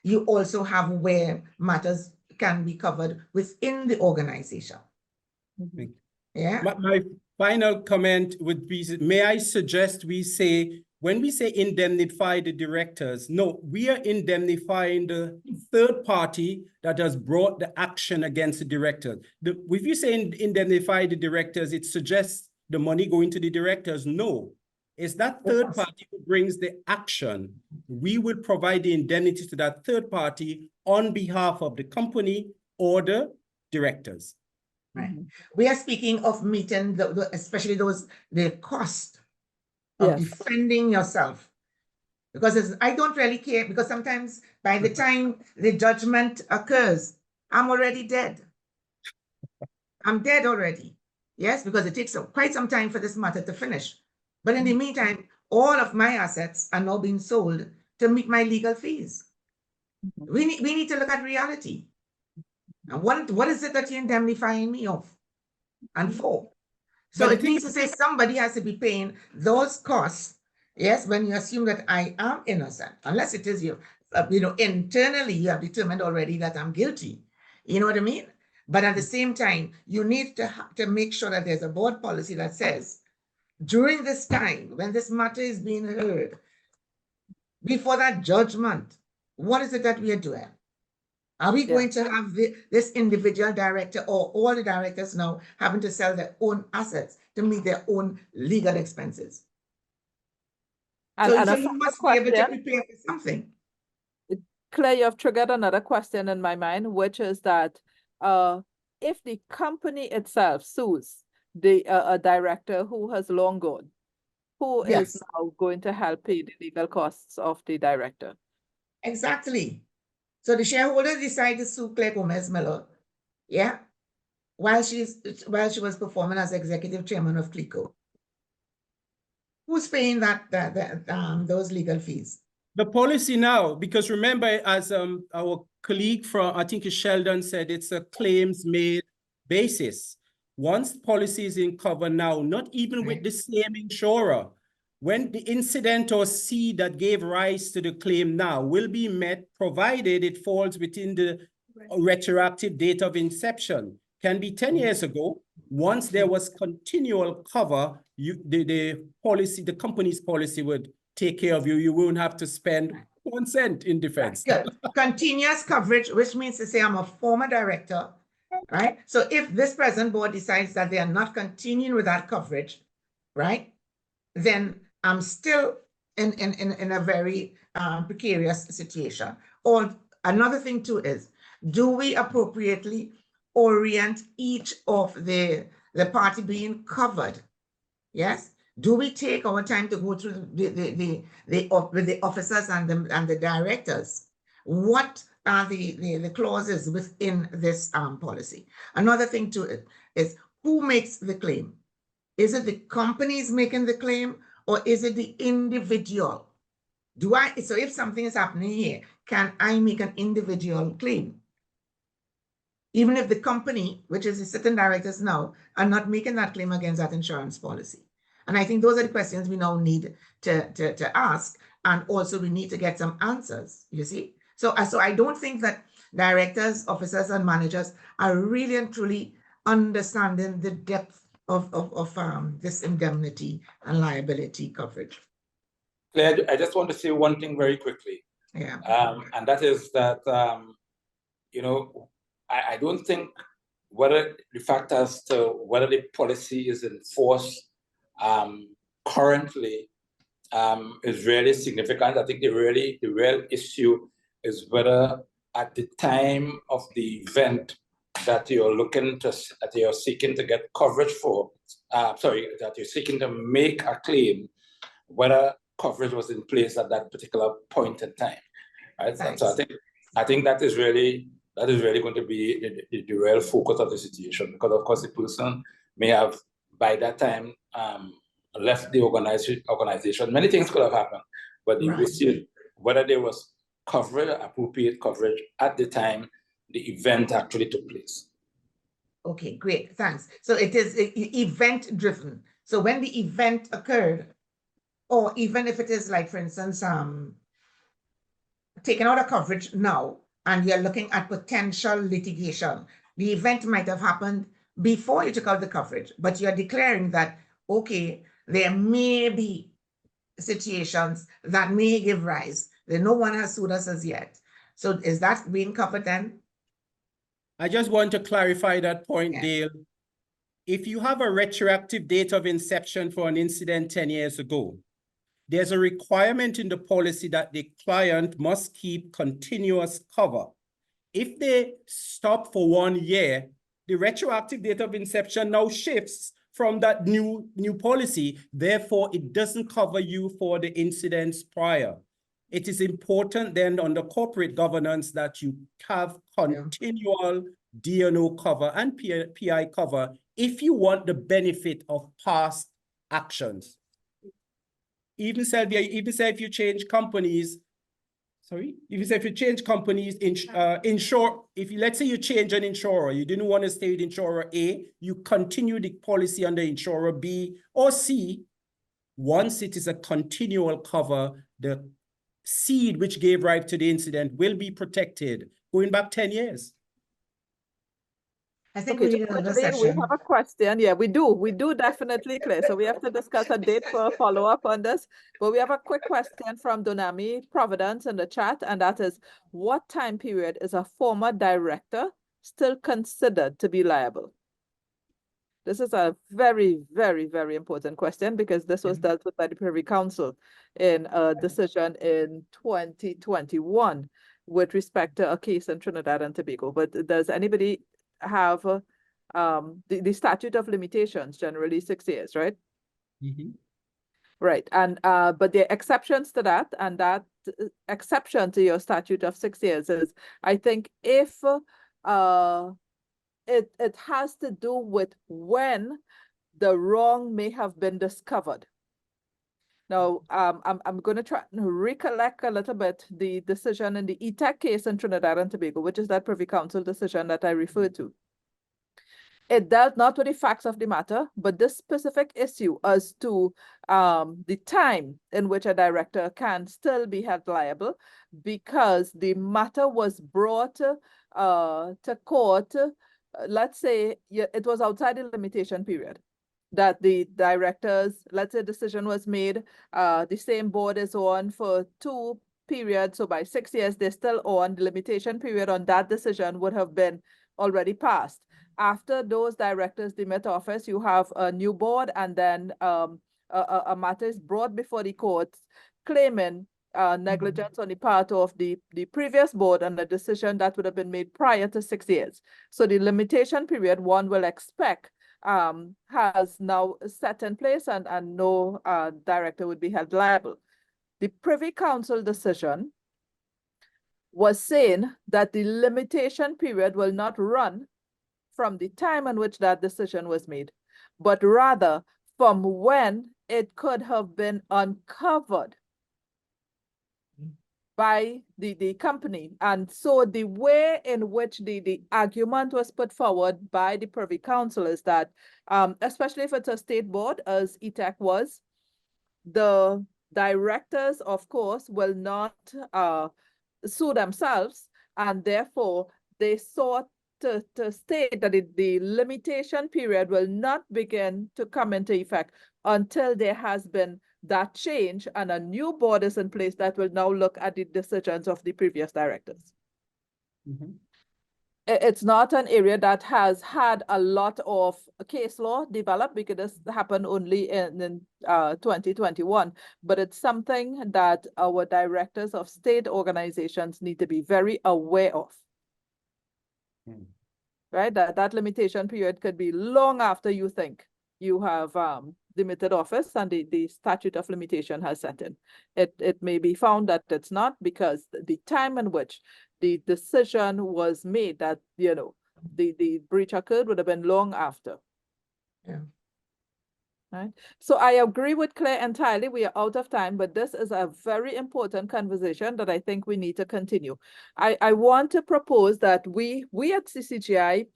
you also have where matters can be covered within the organization.
My final comment would be, may I suggest we say when we say indemnify the directors, no, we are indemnifying the third party that has brought the action against the director. If you say indemnify the directors, it suggests the money going to the directors. No, it's that third party who brings the action. We will provide the indemnity to that third party on behalf of the company or the directors.
Right. We are speaking of meeting especially the cost of defending yourself, because I don't really care, because sometimes by the time the judgment occurs, I'm already dead. I'm dead already. Yes, because it takes quite some time for this matter to finish. But in the meantime, all of my assets are now being sold to meet my legal fees. We need to look at reality. And what is it that you're indemnifying me of and for? So it means to say somebody has to be paying those costs, yes, when you assume that I am innocent, unless it is you know, internally you have determined already that I'm guilty. You know what I mean? But at the same time, you need to make sure that there's a board policy that says, during this time, when this matter is being heard, before that judgment, what is it that we are doing? Are we going to have this individual director or all the directors now having to sell their own assets to meet their own legal expenses? So you must be able to prepare for something.
Claire, you have triggered another question in my mind, which is that if the company itself sues a director who has long gone, who is now going to help pay the legal costs of the director?
Exactly. So the shareholders decide to sue Claire Gomez-Miller, while she was performing as executive chairman of CLICO. Who's paying those legal fees?
The policy now, because remember, as our colleague from, I think Sheldon said, it's a claims-made basis. Once policy is in cover now, not even with the same insurer, when the incident or C that gave rise to the claim now will be met, provided it falls within the retroactive date of inception. Can be 10 years ago. Once there was continual cover, the company's policy would take care of you. You won't have to spend 1 cent in defense.
Continuous coverage, which means to say I'm a former director, right? So if this present board decides that they are not continuing with that coverage, right, then I'm still in a very precarious situation. Or another thing too is, do we appropriately orient each of the party being covered? Yes. Do we take our time to go through with the officers and the directors? What are the clauses within this policy? Another thing too is who makes the claim? Is it the companies making the claim, or is it the individual? So if something is happening here, can I make an individual claim? Even if the company, which is the sitting directors now, are not making that claim against that insurance policy. And I think those are the questions we now need to ask. And also we need to get some answers, you see? So I don't think that directors, officers, and managers are really and truly understanding the depth of this indemnity and liability coverage.
Claire, I just want to say one thing very quickly.
Yeah.
And that is that, you know, I don't think whether the fact as to whether the policy is enforced currently is really significant. I think the real issue is whether at the time of the event that you're seeking to get coverage for, that you're seeking to make a claim, whether coverage was in place at that particular point in time. Right? So I think that is really going to be the real focus of the situation, because of course the person may have by that time left the organization. Many things could have happened, but the issue whether there was appropriate coverage at the time the event actually took place.
Okay, great, thanks. So it is event driven. So when the event occurred, or even if it is like, for instance, taking out a coverage now, and you're looking at potential litigation, the event might have happened before you took out the coverage, but you're declaring that, okay, there may be situations that may give rise. No one has sued us as yet. So is that being covered then?
I just want to clarify that point,
Yeah.
Dale. If you have a retroactive date of inception for an incident 10 years ago, there's a requirement in the policy that the client must keep continuous cover. If they stop for 1 year, the retroactive date of inception now shifts from that new policy. Therefore, it doesn't cover you for the incidents prior. It is important then on the corporate governance that you have continual D&O cover and PI cover if you want the benefit of past actions. Even say if you change companies, if you change companies, let's say you change an insurer, you didn't want to stay with insurer A, you continue the policy under insurer B or C. Once it is a continual cover, the seed which gave rise to the incident will be protected going back 10 years.
I think
Okay,
we need
just
another
quickly, we
session.
have a question. Yeah, we do definitely, Claire. So we have to discuss a date for a follow-up on this. But we have a quick question from Donami Providence in the chat, and that is, what time period is a former director still considered to be liable? This is a very, very, very important question because this was dealt with by the Privy Council in a decision in 2021 with respect to a case in Trinidad and Tobago. But does anybody have the statute of limitations, generally 6 years, right?
Mm-hmm.
Right, and but there are exceptions to that, and that exception to your statute of 6 years is, I think, if it has to do with when the wrong may have been discovered. Now, I'm going to try and recollect a little bit the decision in the ETEC case in Trinidad and Tobago, which is that Privy Council decision that I referred to. It dealt not with the facts of the matter, but this specific issue as to the time in which a director can still be held liable because the matter was brought to court. Let's say it was outside the limitation period that the directors, let's say decision was made, the same board is on for 2 periods, so by 6 years, they're still on. The limitation period on that decision would have been already passed. After those directors demit office, you have a new board, and then a matter is brought before the courts claiming negligence on the part of the previous board and the decision that would have been made prior to 6 years. So the limitation period, one will expect, has now set in place, and no director would be held liable. The Privy Council decision was saying that the limitation period will not run from the time in which that decision was made, but rather from when it could have been uncovered by the company. And so the way in which the argument was put forward by the Privy Council is that, especially if it's a state board, as ETEC was, the directors, of course, will not sue themselves, and therefore they sought to state that the limitation period will not begin to come into effect until there has been that change and a new board is in place that will now look at the decisions of the previous directors.
Mm-hmm.
It's not an area that has had a lot of case law developed because this happened only in 2021, but it's something that our directors of state organizations need to be very aware of. Right, that limitation period could be long after you think you have demitted office and the statute of limitation has set in. It may be found that it's not, because the time in which the decision was made that, you know, the breach occurred would have been long after.
Yeah.
Right. So I agree with Claire entirely. We are out of time, but this is a very important conversation that I think we need to continue. I want to propose that we at CCGI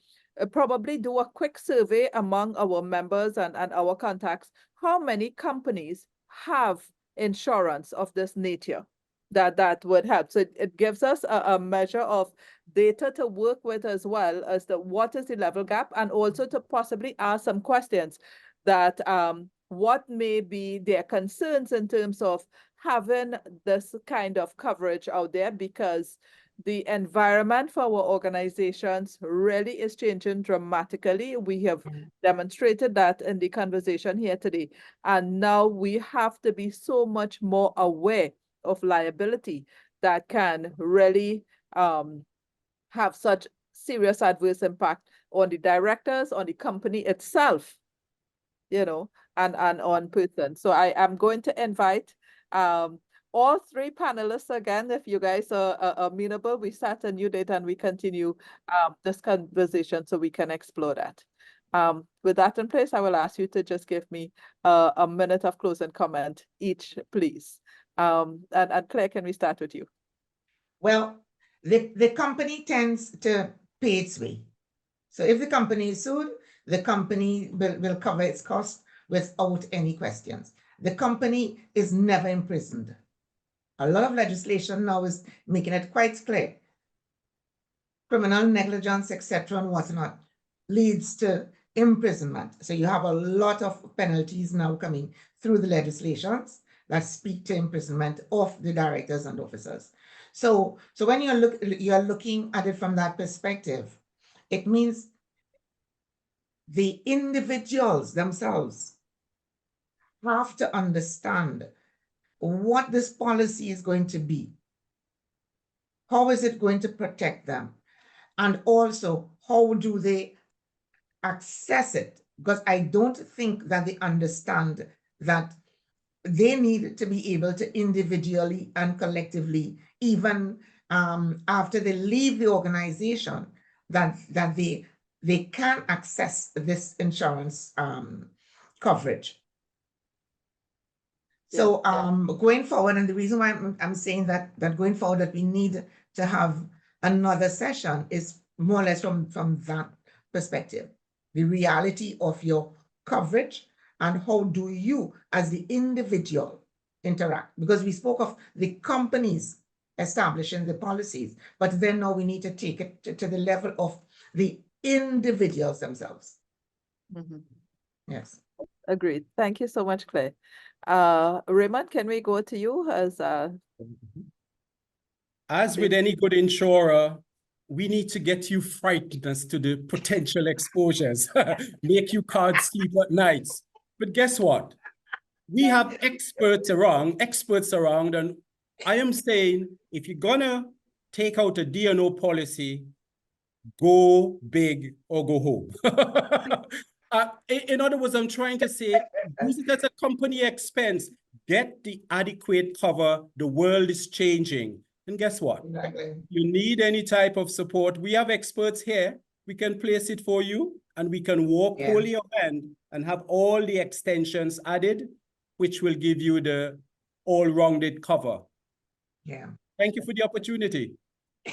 probably do a quick survey among our members and our contacts. How many companies have insurance of this nature? That would help. So it gives us a measure of data to work with, as well as what is the level gap, and also to possibly ask some questions that what may be their concerns in terms of having this kind of coverage out there, because the environment for our organizations really is changing dramatically. We have demonstrated that in the conversation here today. And now we have to be so much more aware of liability that can really have such serious adverse impact on the directors, on the company itself, you know, and on person. So I am going to invite all three panelists again, if you guys are amenable. We start a new date and we continue this conversation so we can explore that. With that in place, I will ask you to just give me a minute of closing comment each, please. And Claire, can we start with you?
Well, the company tends to pay its way. So if the company is sued, the company will cover its costs without any questions. The company is never imprisoned. A lot of legislation now is making it quite clear. Criminal negligence, etc., and whatnot leads to imprisonment. So you have a lot of penalties now coming through the legislations that speak to imprisonment of the directors and officers. So when you're looking at it from that perspective, it means the individuals themselves have to understand what this policy is going to be. How is it going to protect them? And also, how do they access it? Because I don't think that they understand that they need to be able to individually and collectively, even after they leave the organization, that they can access this insurance coverage. So going forward, and the reason why I'm saying that going forward that we need to have another session is more or less from that perspective, the reality of your coverage and how do you as the individual interact, because we spoke of the companies establishing the policies, but then now we need to take it to the level of the individuals themselves.
Mm-hmm.
Yes.
Agreed. Thank you so much, Claire. Raymond, can we go to you
as with any good insurer, we need to get you frightened as to the potential exposures, make you can't sleep at nights. But guess what? We have experts around, and I am saying, if you're gonna take out a D&O policy, go big or go home. In other words, I'm trying to say, use it as a company expense. Get the adequate cover. The world is changing. And guess what?
Exactly.
You need any type of support. We have experts here. We can place it for you, and we can walk wholly your hand and have all the extensions added, which will give you the all-rounded cover.
Yeah.
Thank you for the opportunity.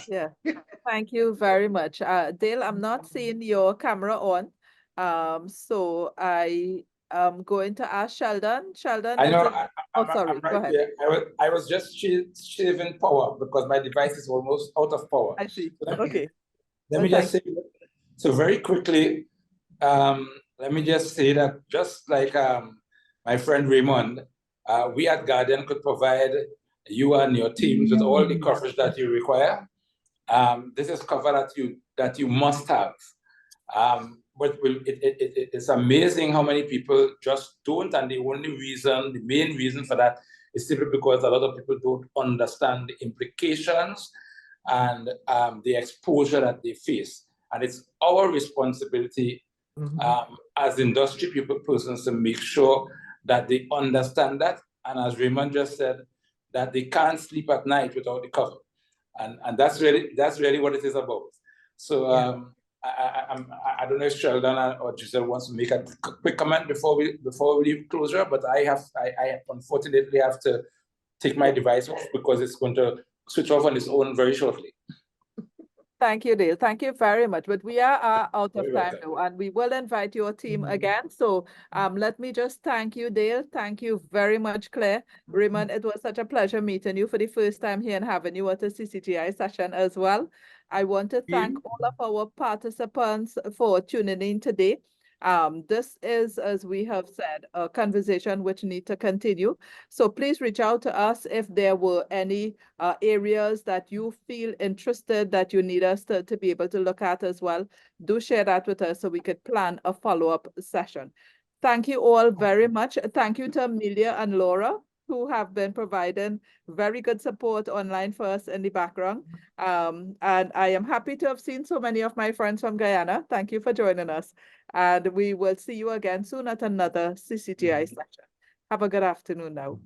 Yeah, thank you very much. Dale, I'm not seeing your camera on. So I am going to ask Sheldon. Sheldon,
I know.
sorry, go ahead.
I was just shaving power because my device is almost out of power.
I see.
So
Okay.
Let me just say, so very quickly, let me just say that just like my friend Raymond, we at Guardian could provide you and your teams with all the coverage that you require. This is cover that you must have. But it's amazing how many people just don't, and the main reason for that is simply because a lot of people don't understand the implications and the exposure that they face. And it's our responsibility as industry persons to make sure that they understand that. And as Raymond just said, that they can't sleep at night without the cover. And that's really what it is about. So I don't know if Sheldon or Giselle wants to make a quick comment before we leave closure, but I unfortunately have to take my device off because it's going to switch off on its own very shortly.
Thank you, Dale. Thank you very much. But we are out of time now, and we will invite your team again. So let me just thank you, Dale. Thank you very much, Claire. Raymond, it was such a pleasure meeting you for the first time here and having you at the CCTI session as well. I want to thank all of our participants for tuning in today. This is, as we have said, a conversation which need to continue. So please reach out to us if there were any areas that you feel interested that you need us to be able to look at as well. Do share that with us so we could plan a follow-up session. Thank you all very much. Thank you to Amelia and Laura, who have been providing very good support online for us in the background. And I am happy to have seen so many of my friends from Guyana. Thank you for joining us. And we will see you again soon at another CCGI session. Have a good afternoon now.